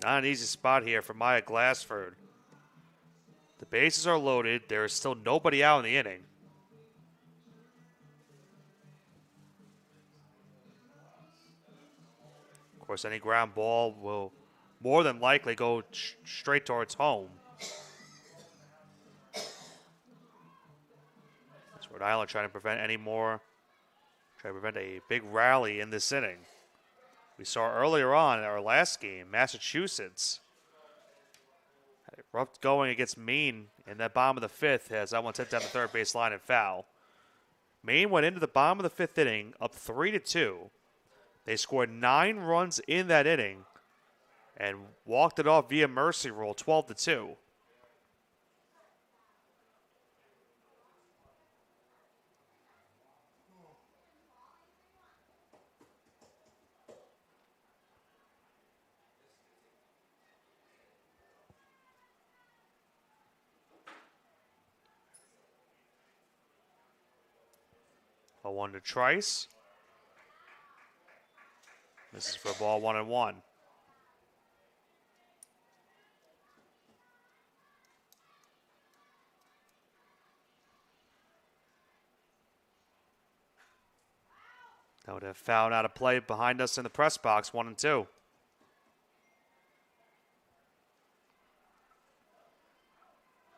Not an easy spot here for Maya Glassford. The bases are loaded. There is still nobody out in the inning. Of course, any ground ball will more than likely go straight towards home. That's Rhode Island trying to prevent a big rally in this inning. We saw earlier on in our last game, Massachusetts had a rough going against Maine in that bottom of the fifth as that one hit down the third base line and foul. Maine went into the bottom of the fifth inning up 3-2. They scored 9 runs in that inning and walked it off via mercy rule, 12-2. A 1 to Trice. This is for ball 1-1. That would have fouled out of play behind us in the press box, 1-2.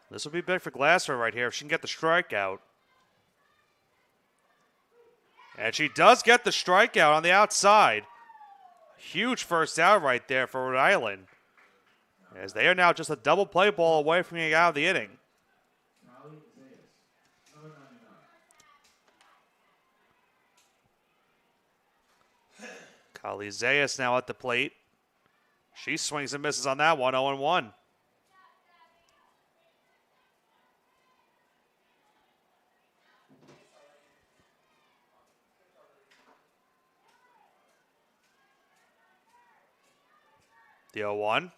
This will be big for Glasser right here if she can get the strikeout. And she does get the strikeout on the outside. Huge first out right there for Rhode Island. As they are now just a double play ball away from getting out of the inning. Kylie Zayas now at the plate. She swings and misses on that one, 0-1. The 0-1.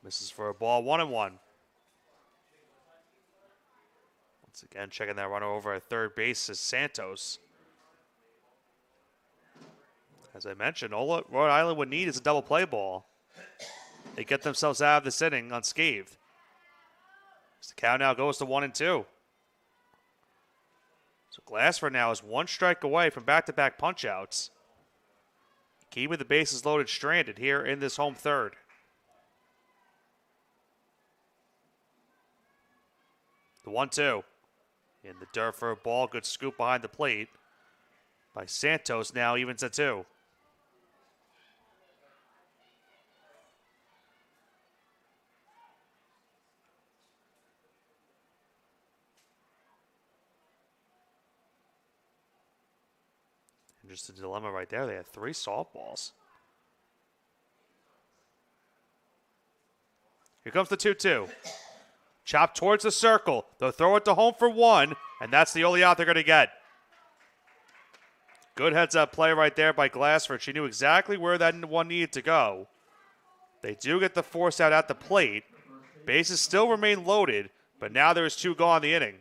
Misses for a ball, 1-1. Once again, checking that runner over at third base is Santos. As I mentioned, all Rhode Island would need is a double play ball. They get themselves out of this inning unscathed. As the count now goes to 1-2. So Glassford now is one strike away from back-to-back punch-outs. Keeping the bases loaded stranded here in this home third. The 1-2. In the dirt for a ball. Good scoop behind the plate by Santos, now evens at 2. And just a dilemma right there. They had 3 softballs. Here comes the 2-2. Chop towards the circle. They'll throw it to home for 1, and that's the only out they're going to get. Good heads-up play right there by Glassford. She knew exactly where that one needed to go. They do get the force out at the plate. Bases still remain loaded, but now there's 2 gone in the inning.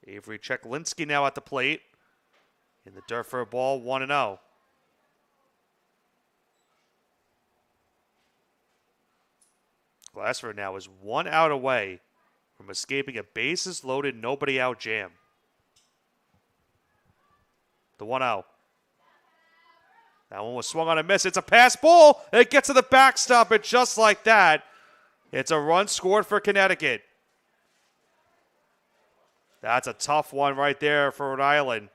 Avery Cheklinski now at the plate. In the dirt for a ball, 1-0. Glassford now is 1 out away from escaping a bases-loaded, nobody-out jam. The 1-0. That one was swung on a miss. It's a pass ball. It gets to the backstop, and just like that, it's a run scored for Connecticut. That's a tough one right there for Rhode Island.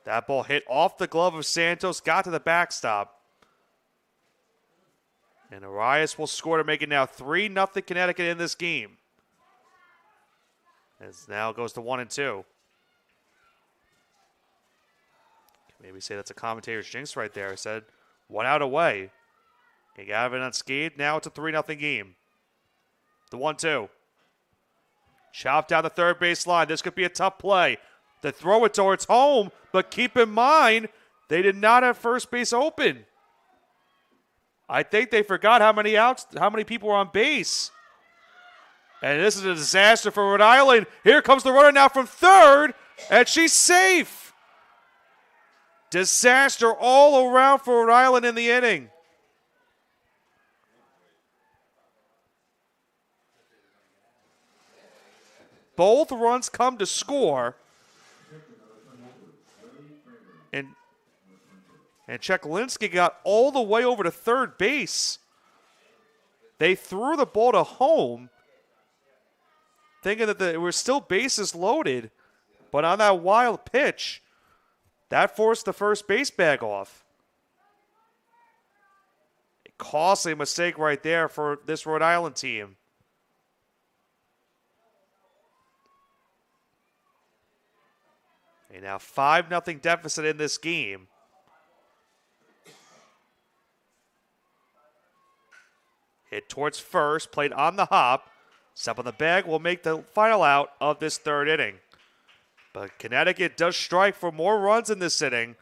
That ball hit off the glove of Santos, got to the backstop. And Arias will score to make it now 3-0 Connecticut in this game. As now it goes to 1-2. Maybe say that's a commentator's jinx right there. I said 1 out away. You got it unscathed. Now it's a 3-0 game. The 1-2. Chopped down the third base line. This could be a tough play. They throw it towards home, but keep in mind, they did not have first base open. I think they forgot how many people were on base. And this is a disaster for Rhode Island. Here comes the runner now from third, and she's safe. Disaster all around for Rhode Island in the inning. Both runs come to score. And Cheklinski got all the way over to third base. They threw the ball to home, thinking that there were still bases loaded. But on that wild pitch, that forced the first base bag off. A costly mistake right there for this Rhode Island team. A now 5-0 deficit in this game. Hit towards first, played on the hop. Step on the bag will make the final out of this third inning. But Connecticut does strike for more runs in this inning.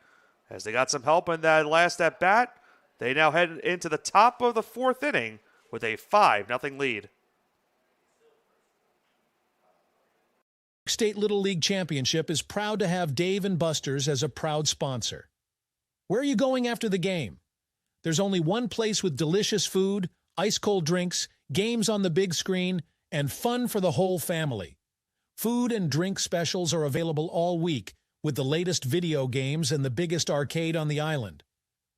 As they got some help in that last at bat, they now head into the top of the fourth inning with a 5-0 lead. State Little League Championship is proud to have Dave & Buster's as a proud sponsor. Where are you going after the game? There's only one place with delicious food, ice-cold drinks, games on the big screen, and fun for the whole family. Food and drink specials are available all week with the latest video games and the biggest arcade on the island.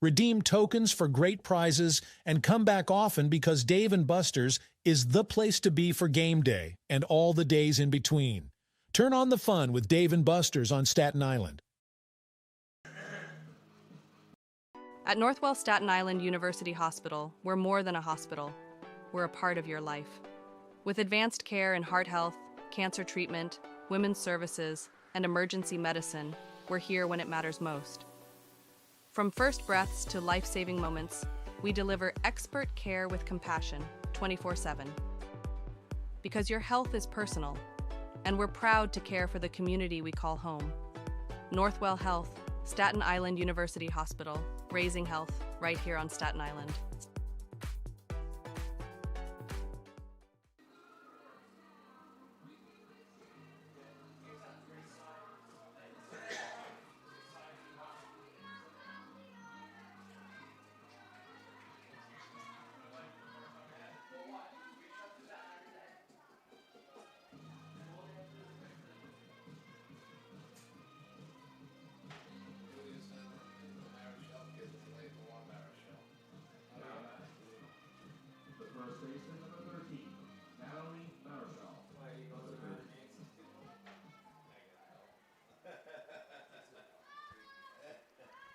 Redeem tokens for great prizes and come back often because Dave & Buster's is the place to be for game day and all the days in between. Turn on the fun with Dave & Buster's on Staten Island. At Northwell Staten Island University Hospital, we're more than a hospital. We're a part of your life. With advanced care in heart health, cancer treatment, women's services, and emergency medicine, we're here when it matters most. From first breaths to life-saving moments, we deliver expert care with compassion 24/7. Because your health is personal, and we're proud to care for the community we call home. Northwell Health, Staten Island University Hospital, raising health right here on Staten Island.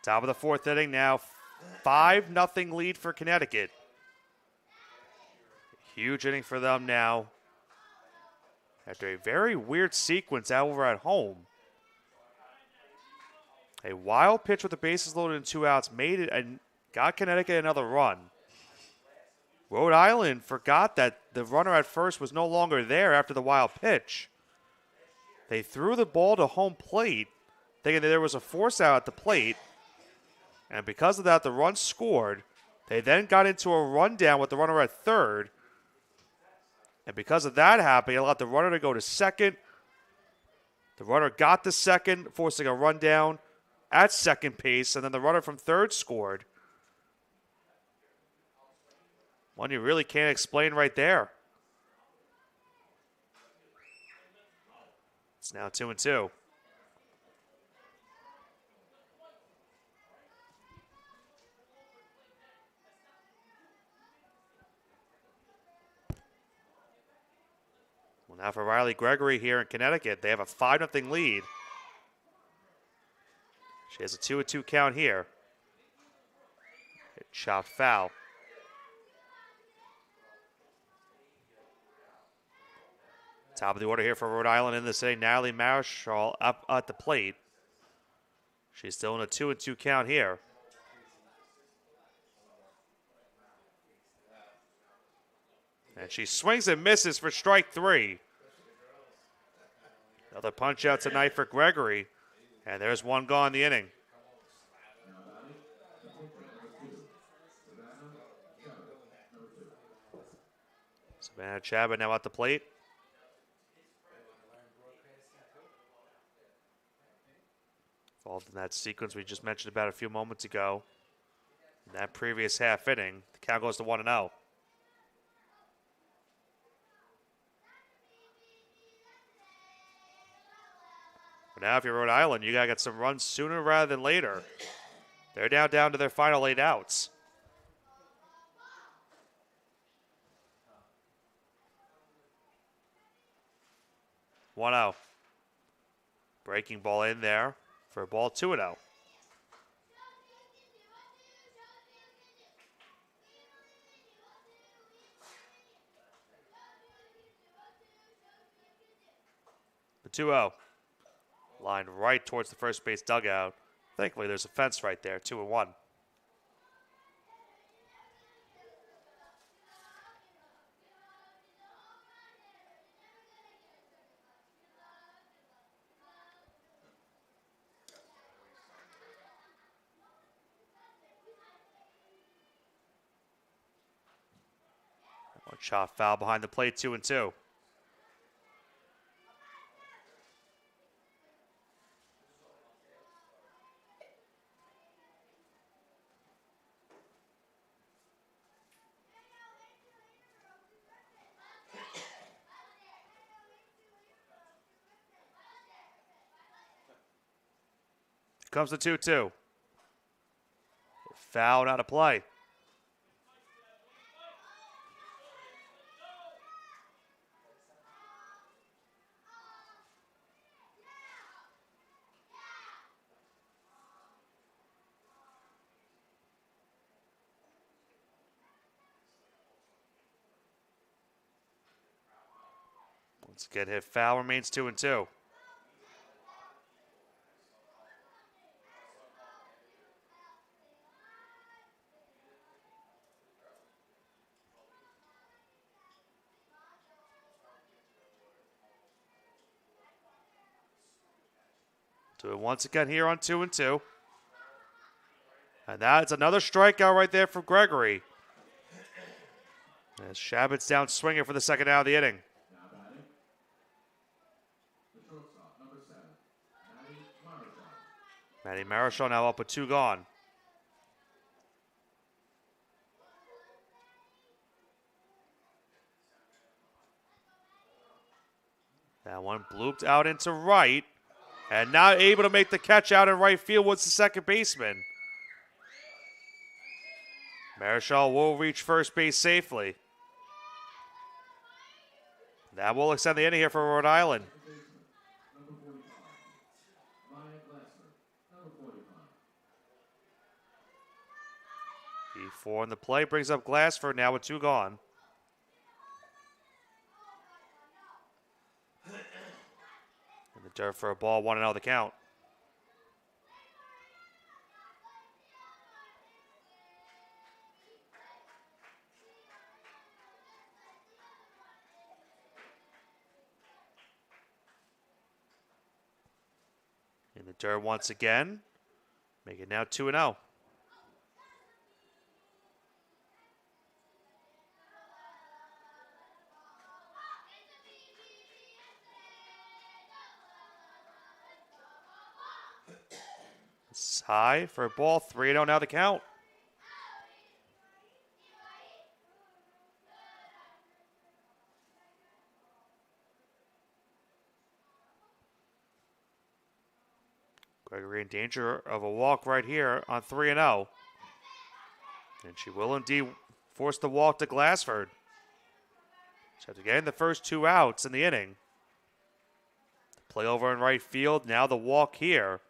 Top of the fourth inning now, 5-0 lead for Connecticut. Huge inning for them now. After a very weird sequence over at home. A wild pitch with the bases loaded and 2 outs made it and got Connecticut another run. Rhode Island forgot that the runner at first was no longer there after the wild pitch. They threw the ball to home plate, thinking that there was a force out at the plate. And because of that, the run scored. They then got into a rundown with the runner at third. And because of that happening, it allowed the runner to go to second. The runner got to second, forcing a rundown at second base. And then the runner from third scored. One you really can't explain right there. It's now 2-2. Well, now for Riley Gregory here in Connecticut, they have a 5-0 lead. She has a 2-2 count here. Chopped foul. Top of the order here for Rhode Island in this inning. Natalie Marischal up at the plate. She's still in a 2-2 count here. And she swings and misses for strike 3. Another punch out tonight for Gregory. And there's one gone in the inning. Savannah Chabot now at the plate. Involved in that sequence we just mentioned about a few moments ago. In that previous half inning, the count goes to 1-0. But now if you're Rhode Island, you got to get some runs sooner rather than later. They're now down to their final 8 outs. One out. Breaking ball in there for a ball 2-0. The 2-0. Lined right towards the first base dugout. Thankfully, there's a fence right there, 2-1. One shot foul behind the plate, 2-2. Comes the 2-2. Foul out of play. Once again, hit foul, remains 2-2. Do it once again here on 2-2. And that's another strikeout right there from Gregory. As Chabot's down swinging for the second out of the inning. Maddie Marischal now up with 2 gone. That one blooped out into right. And not able to make the catch out in right field was the second baseman. Marischal will reach first base safely. That will extend the inning here for Rhode Island. D4 in the play brings up Glassford now with 2 gone. In the dirt for a ball, 1-0 the count. In the dirt once again. Make it now 2-0. It's high for a ball, 3-0 now the count. Gregory in danger of a walk right here on 3-0. And she will indeed force the walk to Glassford. She had to get in the first 2 outs in the inning. Play over in right field. Now the walk here.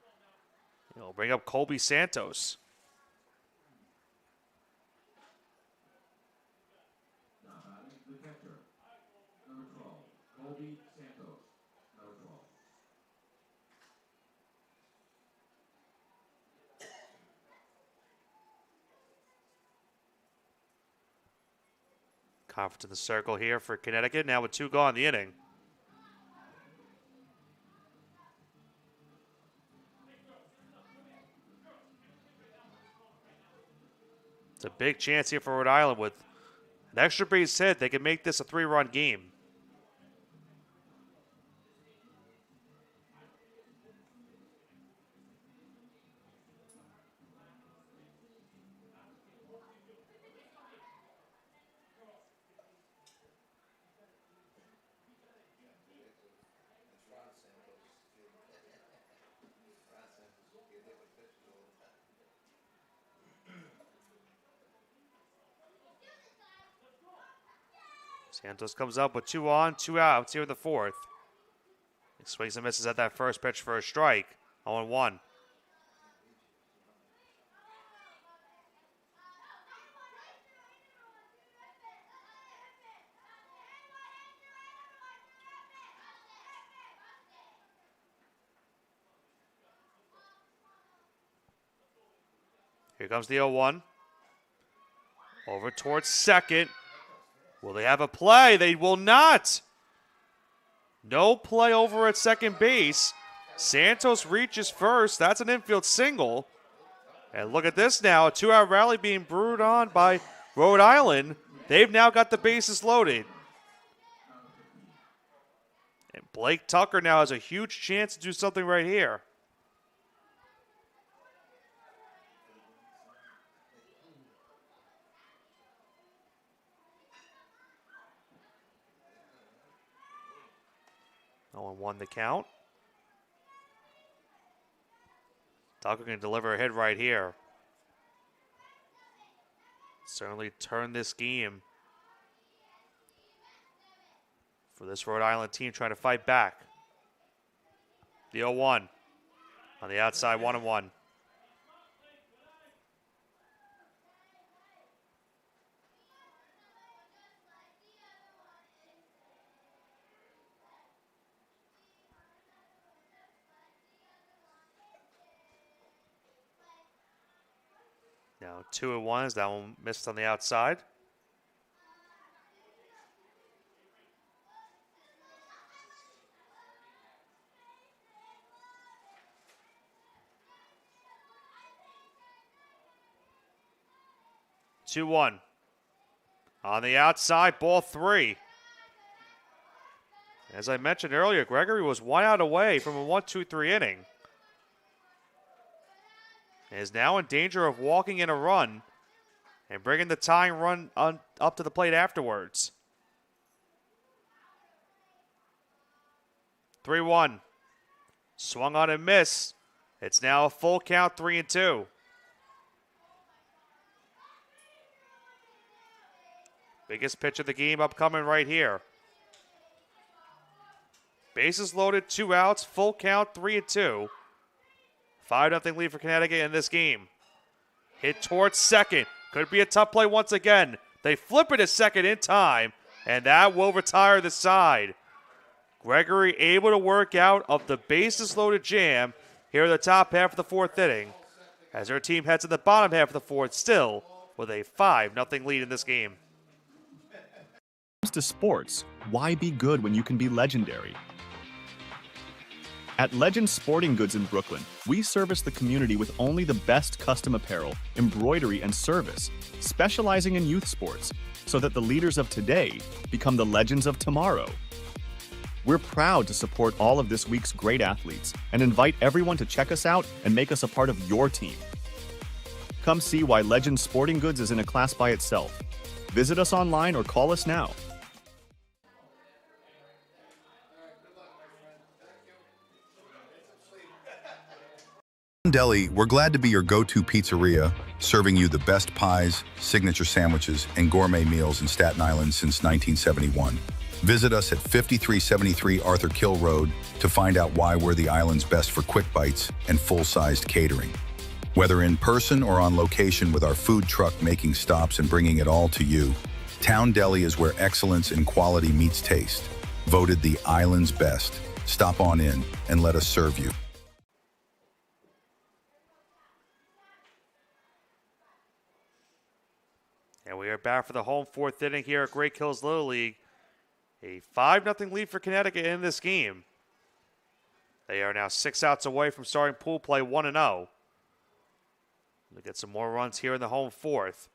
It'll bring up Colby Santos. Conference in the circle here for Connecticut. Now with 2 gone in the inning. It's a big chance here for Rhode Island with an extra base hit. They can make this a 3-run game. Santos comes up with 2 on, 2 outs here in the 4th. He swings and misses at that first pitch for a strike. 0-1. Here comes the 0-1. Over towards second. Will they have a play? They will not. No play over at second base. Santos reaches first. That's an infield single. And look at this now. A 2-out rally being brewed on by Rhode Island. They've now got the bases loaded. And Blake Tucker now has a huge chance to do something right here. No 0-1 the count. Tucker can deliver a hit right here. Certainly turn this game for this Rhode Island team trying to fight back. The 0-1 on the outside, 1-1. Now 2-1 as that one missed on the outside. Two 1 on the outside, ball 3. As I mentioned earlier, Gregory was 1 out away from a 1-2-3 inning. Is now in danger of walking in a run and bringing the tying run up to the plate afterwards. 3-1. Swung on and missed. It's now a full count, 3-2. Biggest pitch of the game upcoming right here. Bases loaded, 2 outs, full count, 3-2. 5-0 lead for Connecticut in this game. Hit towards second. Could be a tough play once again. They flip it a second in time, and that will retire the side. Gregory able to work out of the bases-loaded jam here in the top half of the fourth inning, as their team heads to the bottom half of the fourth, still with a 5-0 lead in this game. When it comes to sports, why be good when you can be legendary? At Legend Sporting Goods in Brooklyn, we service the community with only the best custom apparel, embroidery, and service, specializing in youth sports, so that the leaders of today become the legends of tomorrow. We're proud to support all of this week's great athletes and invite everyone to check us out and make us a part of your team. Come see why Legend Sporting Goods is in a class by itself. Visit us online or call us now. Deli, we're glad to be your go-to pizzeria, serving you the best pies, signature sandwiches, and gourmet meals in Staten Island since 1971. Visit us at 5373 Arthur Kill Road to find out why we're the island's best for quick bites and full-sized catering. Whether in person or on location with our food truck making stops and bringing it all to you, Town Deli is where excellence in quality meets taste. Voted the island's best. Stop on in and let us serve you. And we are back for the home fourth inning here at Great Kills Little League. A 5-0 lead for Connecticut in this game. They are now 6 outs away from starting pool play 1-0. We'll get some more runs here in the home fourth.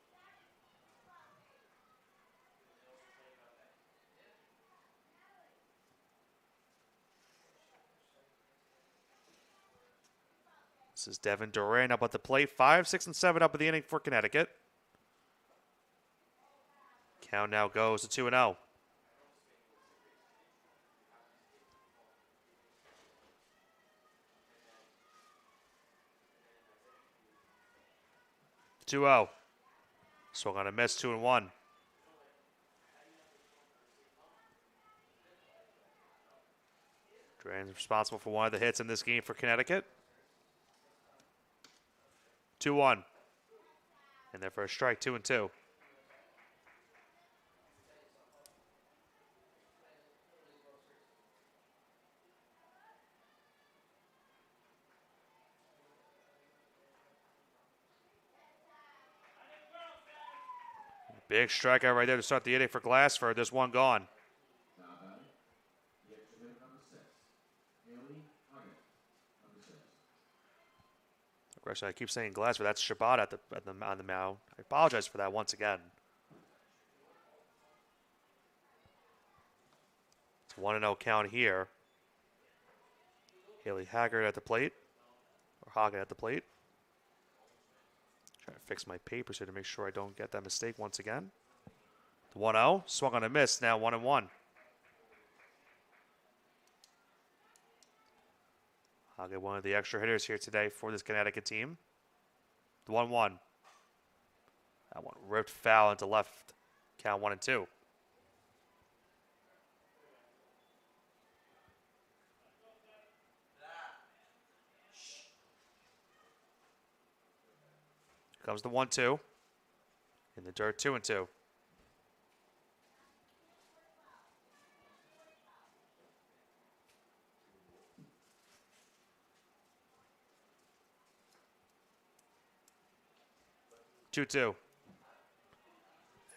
This is Devin Duran up at the plate. 5, 6, and 7 up at the inning for Connecticut. Count now goes to 2-0. Swung on a miss, 2-1. Duran's responsible for one of the hits in this game for Connecticut. 2-1. And their first strike, 2-2. Big strikeout right there to start the inning for Glassford. There's one gone. I keep saying Glassford. That's Shabbat on the mound. I apologize for that once again. It's 1-0 count here. Haley Haggard at the plate. Or Hagen at the plate. Trying to fix my papers here to make sure I don't get that mistake once again. The 1-0, swung on a miss, now 1-1. I'll get one of the extra hitters here today for this Connecticut team. The 1-1. That one ripped foul into left. Count 1-2. Comes the 1-2. In the dirt, 2-2.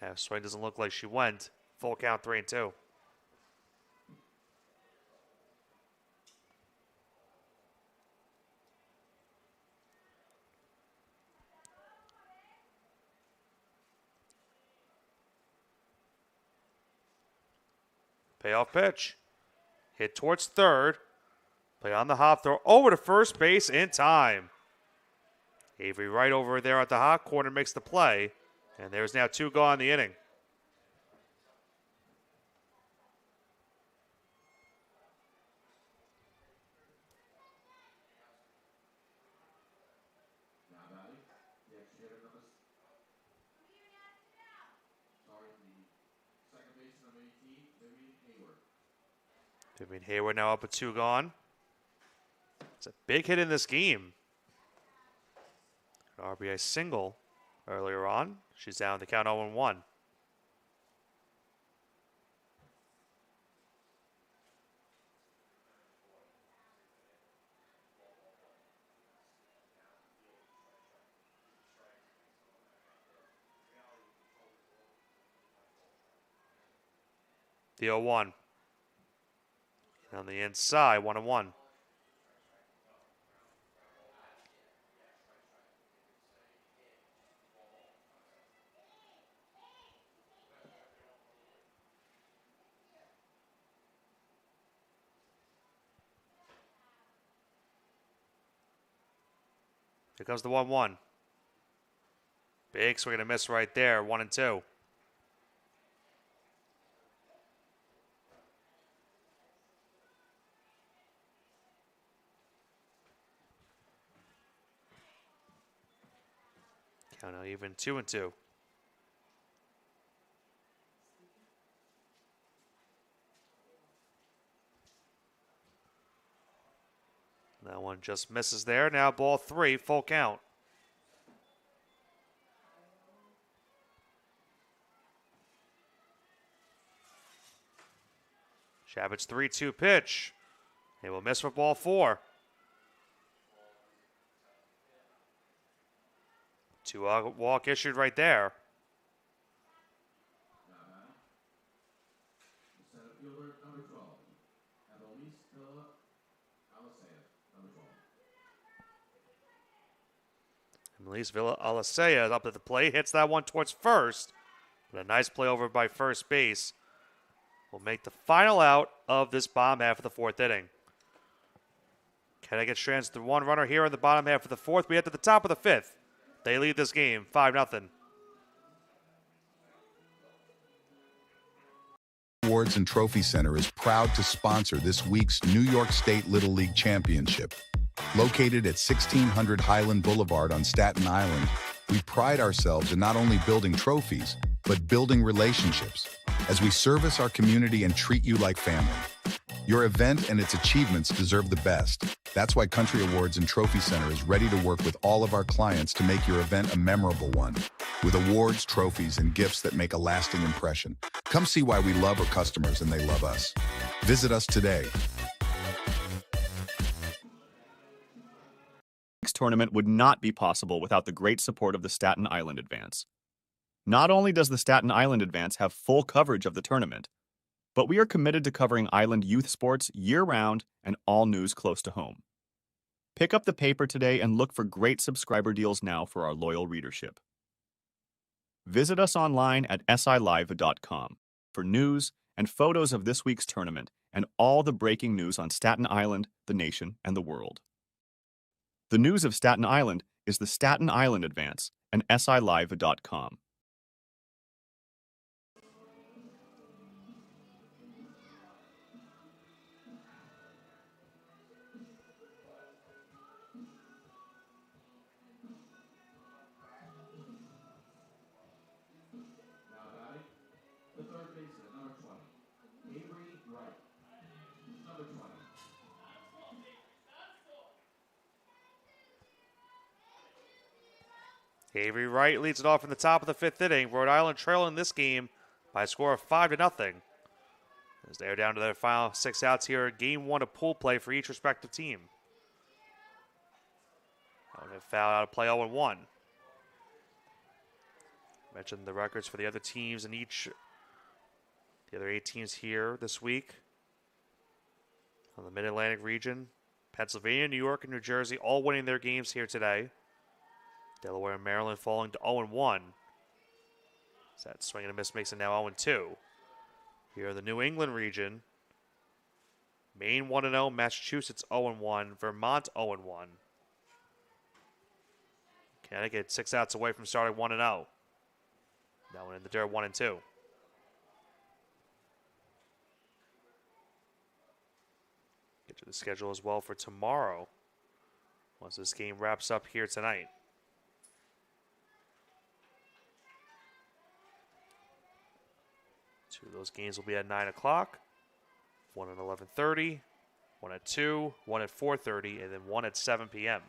Half swing doesn't look like she went. Full count, 3-2. Payoff pitch. Hit towards third. Play on the hop, throw over to first base in time. Avery right over there at the hot corner makes the play. And there's now 2 gone in the inning. Vivian Hayward now up with 2 gone. It's a big hit in this game. An RBI single earlier on. She's down the count 0-1. The 0-1. On the inside, 1-1. Here comes the 1-1. Big swing and a miss right there, 1-2. Count out even 2-2. That one just misses there. Now ball 3, full count. Shabbat's 3-2 pitch. He will miss for ball 4. 2-out walk issued right there. Melise Villa-Alicea is up at the plate, hits that one towards first. But a nice play over by first base will make the final out of this bottom half of the 4th inning. Connecticut strands the 1 runner here in the bottom half of the 4th. We head to the top of the 5th. They lead this game 5-0. Awards and Trophy Center is proud to sponsor this week's New York State Little League Championship. Located at 1600 Highland Boulevard on Staten Island, we pride ourselves in not only building trophies, but building relationships as we service our community and treat you like family. Your event and its achievements deserve the best. That's why Country Awards and Trophy Center is ready to work with all of our clients to make your event a memorable one. With awards, trophies, and gifts that make a lasting impression. Come see why we love our customers and they love us. Visit us today. This tournament would not be possible without the great support of the Staten Island Advance. Not only does the Staten Island Advance have full coverage of the tournament, but we are committed to covering Island youth sports year-round and all news close to home. Pick up the paper today and look for great subscriber deals now for our loyal readership. Visit us online at silive.com for news and photos of this week's tournament and all the breaking news on Staten Island, the nation, and the world. The news of Staten Island is the Staten Island Advance and silive.com. Avery Wright leads it off in the top of the 5th inning. Rhode Island trailing this game by a score of 5-0. As they're down to their final 6 outs here, game 1 of pool play for each respective team. Foul out of play 0-1. Mentioned the records for the other teams in the other 8 teams here this week. On the Mid-Atlantic region, Pennsylvania, New York, and New Jersey all winning their games here today. Delaware and Maryland falling to 0-1. So that swing and a miss makes it now 0-2. Here in the New England region, Maine 1-0, Massachusetts 0-1, Vermont 0-1. Connecticut 6 outs away from starting 1-0. That one in the dirt 1-2. Get to the schedule as well for tomorrow once this game wraps up here tonight. 2 of those games will be at 9 o'clock. 1 at 11:30, 1 at 2, 1 at 4:30, and then 1 at 7 p.m.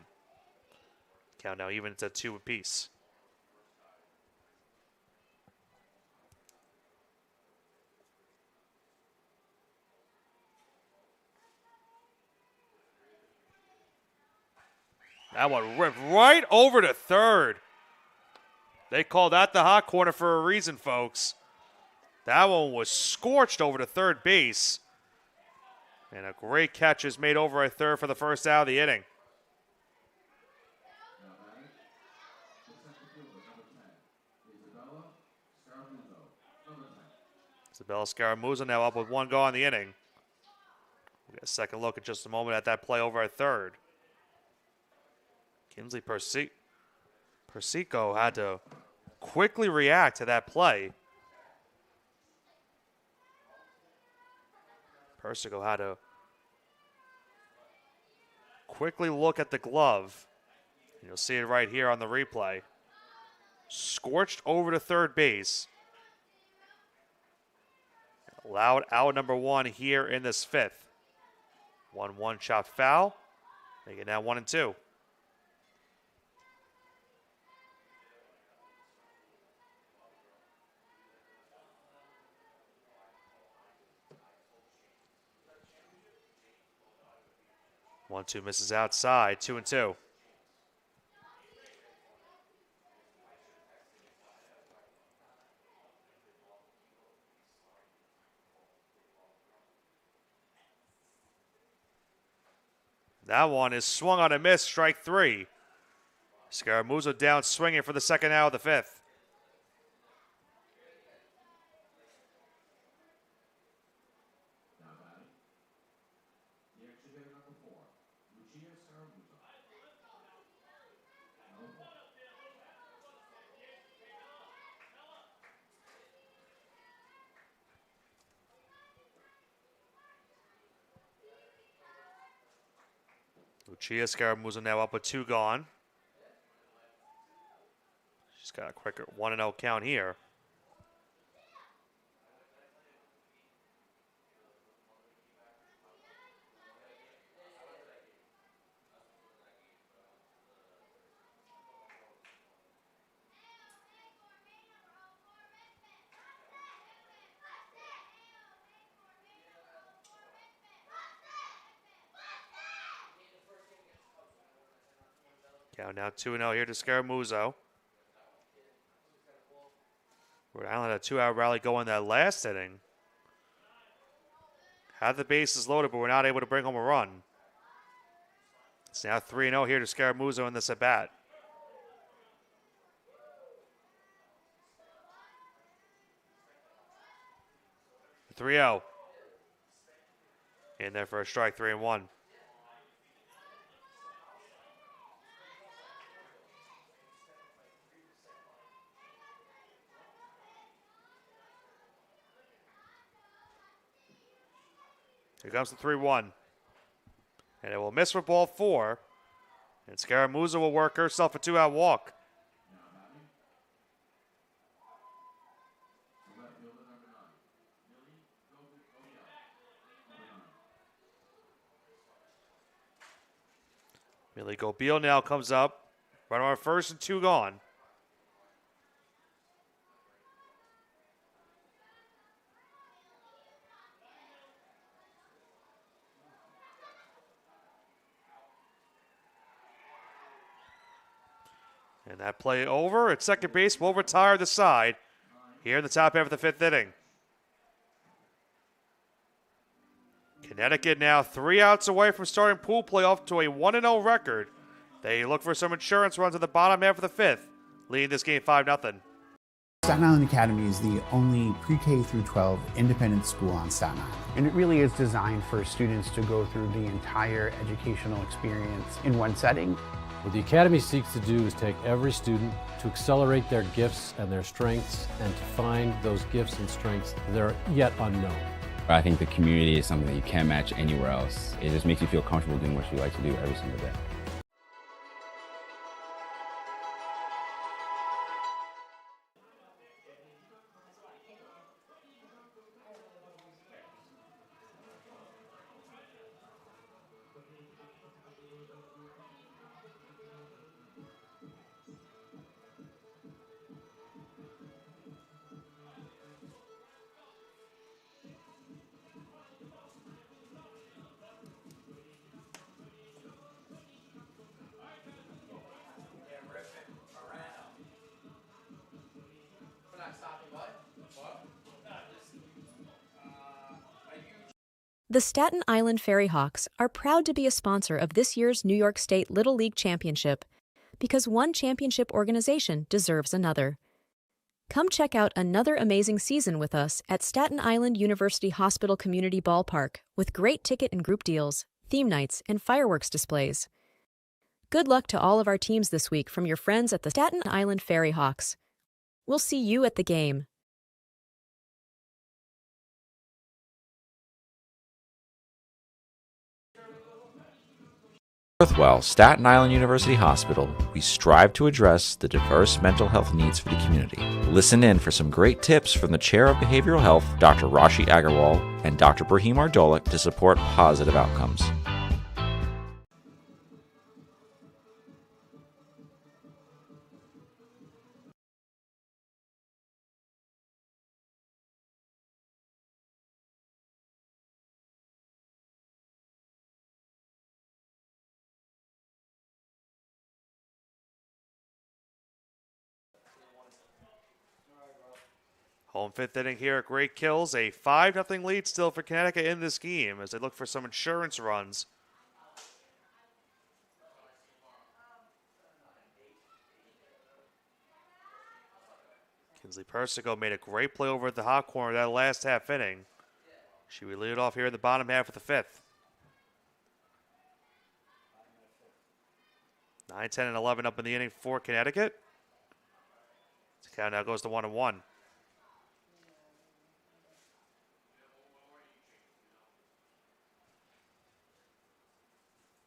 Count now even to 2 apiece. That one ripped right over to third. They called that the hot corner for a reason, folks. That one was scorched over to third base. And a great catch is made over at third for the first out of the inning. Isabella Scaramuzza now up with one go on the inning. We'll get a second look in just a moment at that play over at third. Kinsley Persico had to quickly react to that play. Persico had to quickly look at the glove. You'll see it right here on the replay. Scorched over to third base. Allowed out number one here in this fifth. 1-1 chopped foul. Make it now 1-2. One, two misses outside, 2-2. That one is swung on a miss, strike three. Scaramuzza down swinging for the second out of the fifth. Lucia Scaramuzza now up with two gone. She's got a quicker 1-0 count here. Count now 2-0 here to Scaramuzzo. Rhode Island had a two-out rally going that last inning. Had the bases loaded, but we're not able to bring home a run. It's now 3-0 here to Scaramuzzo in this at-bat. The 3-0. In there for a strike, 3-1. Here comes the 3-1. And it will miss for ball four. And Scaramuzza will work herself a two-out walk. Millie Gobeil now comes up. Runner on first and two gone. And that play over at second base will retire the side here in the top half of the fifth inning. Connecticut now 3 outs away from starting pool play off to a 1-0 record. They look for some insurance runs in the bottom half of the fifth, leading this game 5-0. Staten Island Academy is the only pre-K through 12 independent school on Staten Island. And it really is designed for students to go through the entire educational experience in one setting. What the Academy seeks to do is take every student to accelerate their gifts and their strengths and to find those gifts and strengths that are yet unknown. I think the community is something that you can't match anywhere else. It just makes you feel comfortable doing what you like to do every single day. The Staten Island Ferry Hawks are proud to be a sponsor of this year's New York State Little League Championship because one championship organization deserves another. Come check out another amazing season with us at Staten Island University Hospital Community Ballpark with great ticket and group deals, theme nights, and fireworks displays. Good luck to all of our teams this week from your friends at the Staten Island Ferry Hawks. We'll see you at the game. Northwell Staten Island University Hospital, we strive to address the diverse mental health needs for the community. Listen in for some great tips from the Chair of Behavioral Health, Dr. Rashi Agarwal, and Dr. Brahim Ardolik to support positive outcomes. Home fifth inning here at Great Kills. A 5-0 lead still for Connecticut in this game as they look for some insurance runs. Kinsley Persico made a great play over at the hot corner that last half inning. She will lead it off here in the bottom half of the fifth. 9, 10, and 11 up in the inning for Connecticut. The count now goes to 1-1.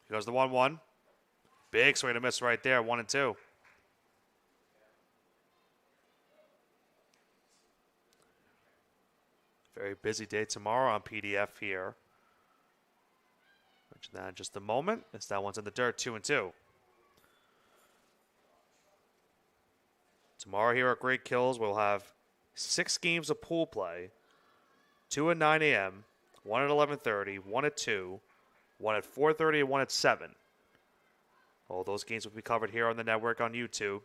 Here goes the 1-1. Big swing and a miss right there, 1-2. Very busy day tomorrow on PDF here. Mention that in just a moment. As that one's in the dirt, 2-2. Tomorrow here at Great Kills, we'll have 6 games of pool play. 2 at 9 a.m., 1 at 11:30, 1 at 2, 1 at 4:30, and 1 at 7. All those games will be covered here on the network on YouTube.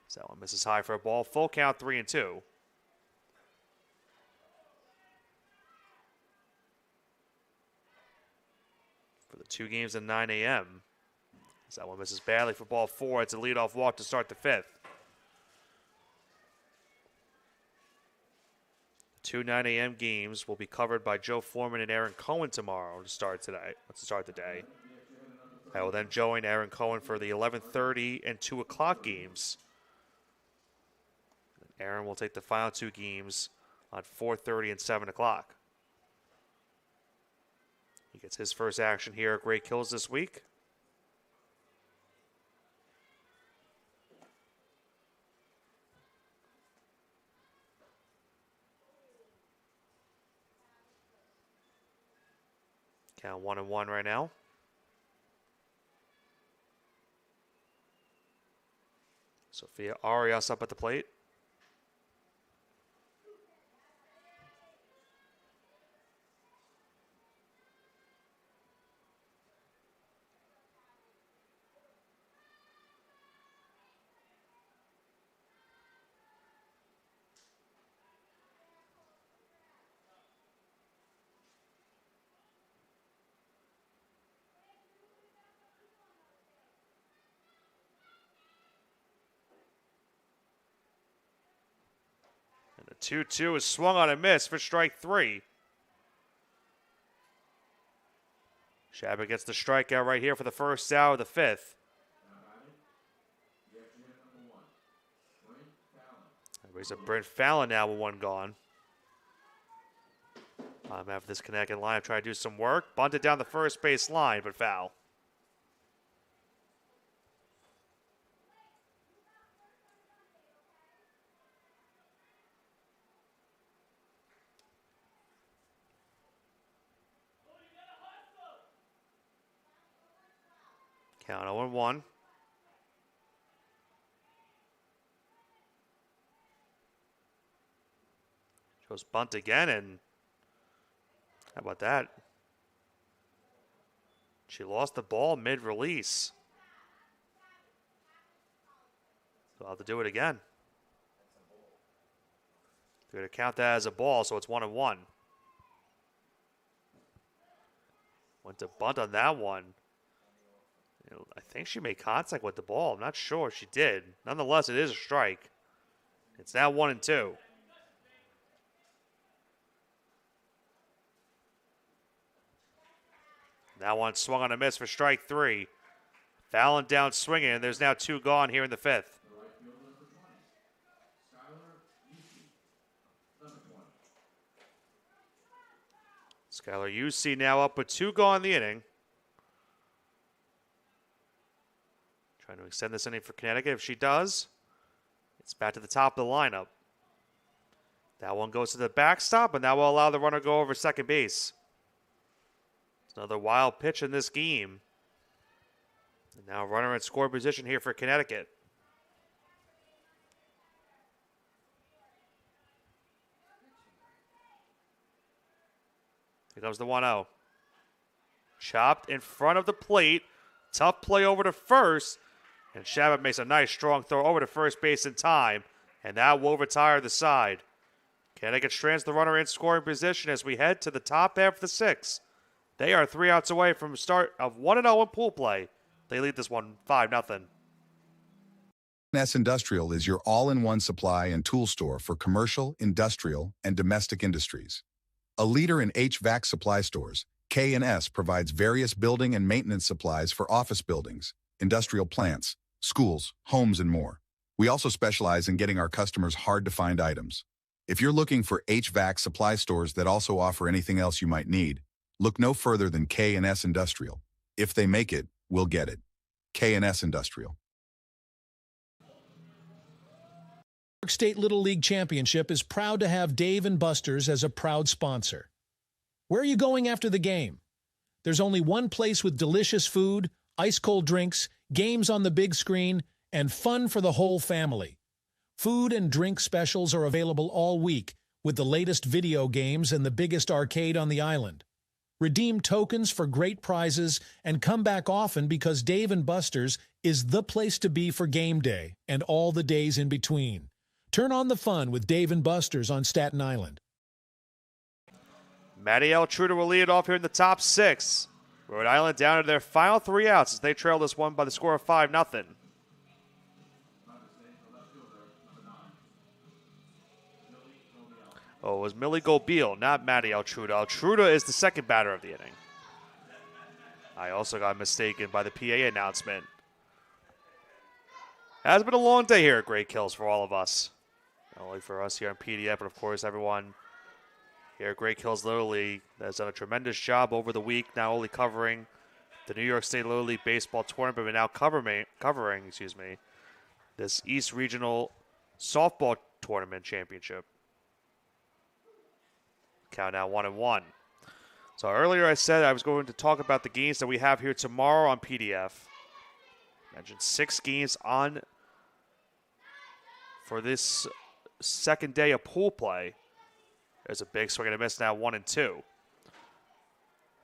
So that one misses high for a ball. Full count, 3-2. For the 2 games at 9 a.m. So that one misses badly for ball 4. It's a leadoff walk to start the 5th. 2 9 a.m. games will be covered by Joe Foreman and Aaron Cohen tomorrow to start today. Let's start the day. I will then join Aaron Cohen for the 11:30 and 2 o'clock games. Aaron will take the final 2 games on 4:30 and 7 o'clock. He gets his first action here at Great Kills this week. Count 1-1 right now. Sophia Arias up at the plate. And the 2-2 is swung on a miss for strike 3. Shabbat gets the strikeout right here for the first out of the 5th. Brings up Brent Fallon now with 1 gone. After this Connecticut lineup trying to do some work. Bunted down the first base line, but foul. Count 0-1. Goes bunt again, and how about that? She lost the ball mid-release. So I'll have to do it again. They're going to count that as a ball, so it's 1-1. Went to bunt on that one. I think she made contact with the ball. I'm not sure if she did. Nonetheless, it is a strike. It's now 1-2. That one swung on a miss for strike 3. Fallon down swinging, and there's now 2 gone here in the 5th. Skylar UC now up with 2 gone in the inning. Trying to extend this inning for Connecticut. If she does, it's back to the top of the lineup. That one goes to the backstop, and that will allow the runner to go over second base. It's another wild pitch in this game. And now runner in score position here for Connecticut. Here comes the 1-0. Chopped in front of the plate. Tough play over to first. And Shabbat makes a nice strong throw over to first base in time. And that will retire the side. Connecticut strands the runner in scoring position as we head to the top half of the 6th. They are 3 outs away from a start of 1-0 in pool play. They lead this one 5-0. K&S Industrial is your all-in-one supply and tool store for commercial, industrial, and domestic industries. A leader in HVAC supply stores, K&S provides various building and maintenance supplies for office buildings, industrial plants, schools, homes, and more. We also specialize in getting our customers hard-to-find items. If you're looking for HVAC supply stores that also offer anything else you might need, look no further than K&S Industrial. If they make it, we'll get it. K&S Industrial. New York State Little League Championship is proud to have Dave & Buster's as a proud sponsor. Where are you going after the game? There's only one place with delicious food, ice-cold drinks, games on the big screen, and fun for the whole family. Food and drink specials are available all week with the latest video games and the biggest arcade on the island. Redeem tokens for great prizes and come back often because Dave & Buster's is the place to be for game day and all the days in between. Turn on the fun with Dave & Buster's on Staten Island. Maddie Altruda will lead it off here in the top 6. Rhode Island down to their final 3 outs as they trail this one by the score of 5-0. Oh, it was Millie Gobeil, not Maddie Altruda. Altruda is the second batter of the inning. I also got mistaken by the PA announcement. Has been a long day here at Great Kills for all of us. Not only for us here on PDF, but of course everyone here at Great Kills Little League has done a tremendous job over the week, not only covering the New York State Little League Baseball Tournament, but now covering this East Regional Softball Tournament Championship. Count now 1-1. So earlier I said I was going to talk about the games that we have here tomorrow on PDF. Mentioned 6 games on for this second day of pool play. There's a big swing and a miss now, 1-2.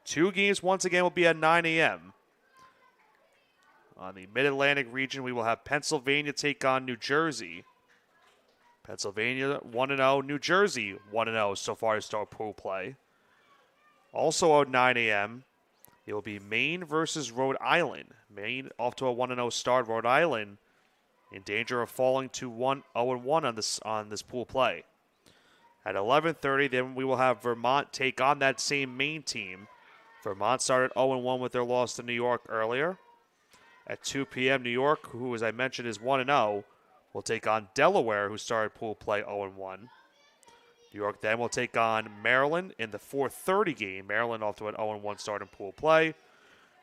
2 games once again will be at 9 a.m. On the Mid-Atlantic region, we will have Pennsylvania take on New Jersey. Pennsylvania 1-0, New Jersey 1-0 so far to start pool play. Also at 9 a.m., it will be Maine versus Rhode Island. Maine off to a 1-0 start. Rhode Island in danger of falling to 0-1 on this pool play. At 11:30, then we will have Vermont take on that same Maine team. Vermont started 0-1 with their loss to New York earlier. At 2 p.m., New York, who as I mentioned is 1-0, will take on Delaware, who started pool play 0-1. New York then will take on Maryland in the 4:30 game. Maryland off to an 0-1 start in pool play.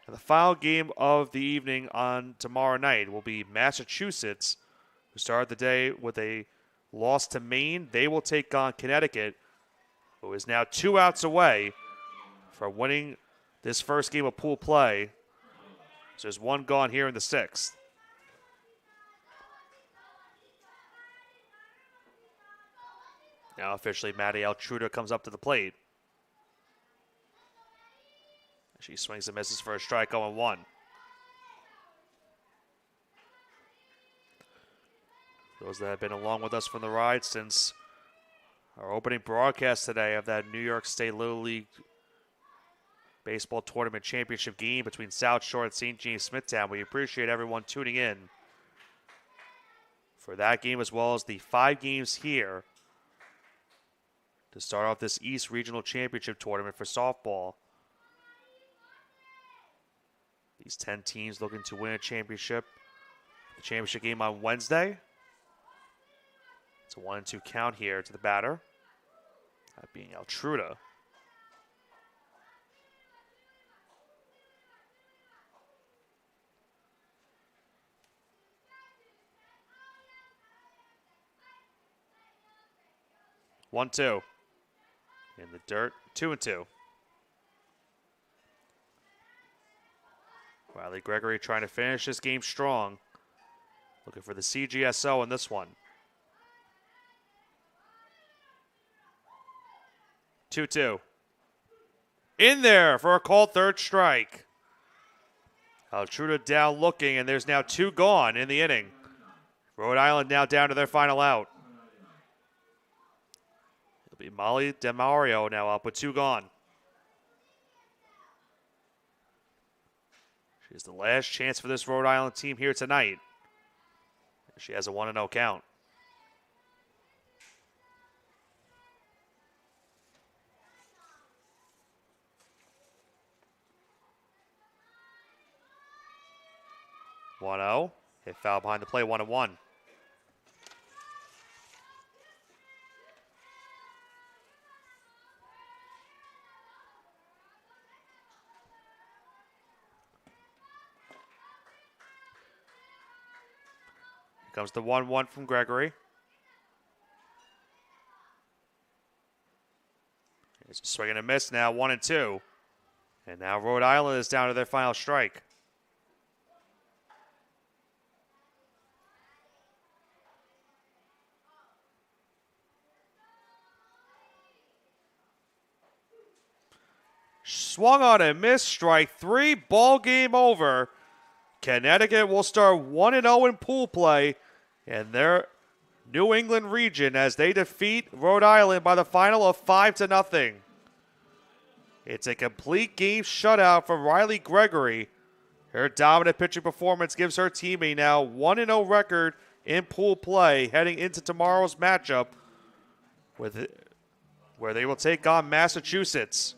And the final game of the evening on tomorrow night will be Massachusetts, who started the day with a loss to Maine. They will take on Connecticut, who is now 2 outs away from winning this first game of pool play. So there's 1 gone here in the 6th. Now officially Maddie Altruda comes up to the plate. She swings and misses for a strike, 0-1. Those that have been along with us from the ride since our opening broadcast today of that New York State Little League baseball tournament championship game between South Shore and St. James Smithtown. We appreciate everyone tuning in for that game as well as the 5 games here to start off this East Regional Championship tournament for softball. These 10 teams looking to win a championship. The championship game on Wednesday. It's a 1-2 count here to the batter. That being Altruda. One, two. In the dirt, 2-2. Riley Gregory trying to finish this game strong. Looking for the CGSO in this one. 2-2. In there for a called third strike. Altruda down looking, and there's now 2 gone in the inning. Rhode Island now down to their final out. It'll be Molly DeMario now up with 2 gone. She's the last chance for this Rhode Island team here tonight. She has a 1-0 count. Hit foul behind the play, 1-1. Here comes the 1-1 from Gregory. It's a swing and a miss now, 1-2. And now Rhode Island is down to their final strike. Swung on a miss, strike 3, ball game over. Connecticut will start 1-0 in pool play in their New England region as they defeat Rhode Island by the final of 5-0. It's a complete game shutout for Riley Gregory. Her dominant pitching performance gives her team a now 1-0 record in pool play heading into tomorrow's matchup where they will take on Massachusetts.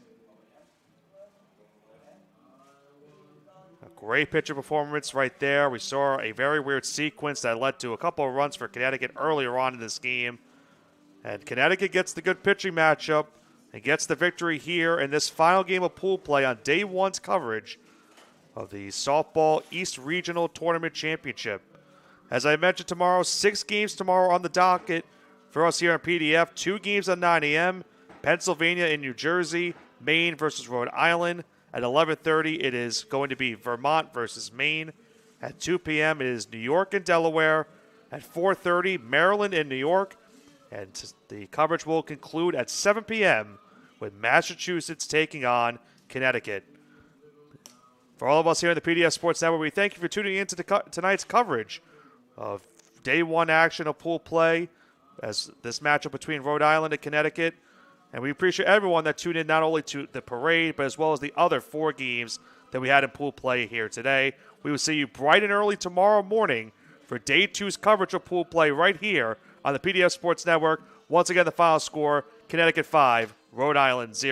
Great pitcher performance right there. We saw a very weird sequence that led to a couple of runs for Connecticut earlier on in this game. And Connecticut gets the good pitching matchup and gets the victory here in this final game of pool play on day 1's coverage of the Softball East Regional Tournament Championship. As I mentioned tomorrow, 6 games tomorrow on the docket for us here on PDF. 2 games at 9 a.m. Pennsylvania and New Jersey, Maine versus Rhode Island. At 11:30, it is going to be Vermont versus Maine. At 2 p.m., it is New York and Delaware. At 4:30, Maryland and New York. And the coverage will conclude at 7 p.m. with Massachusetts taking on Connecticut. For all of us here in the PDF Sports Network, we thank you for tuning in to tonight's coverage of Day 1 action of pool play as this matchup between Rhode Island and Connecticut. And we appreciate everyone that tuned in not only to the parade, but as well as the other 4 games that we had in pool play here today. We will see you bright and early tomorrow morning for Day 2's coverage of pool play right here on the PDF Sports Network. Once again, the final score, Connecticut 5, Rhode Island 0.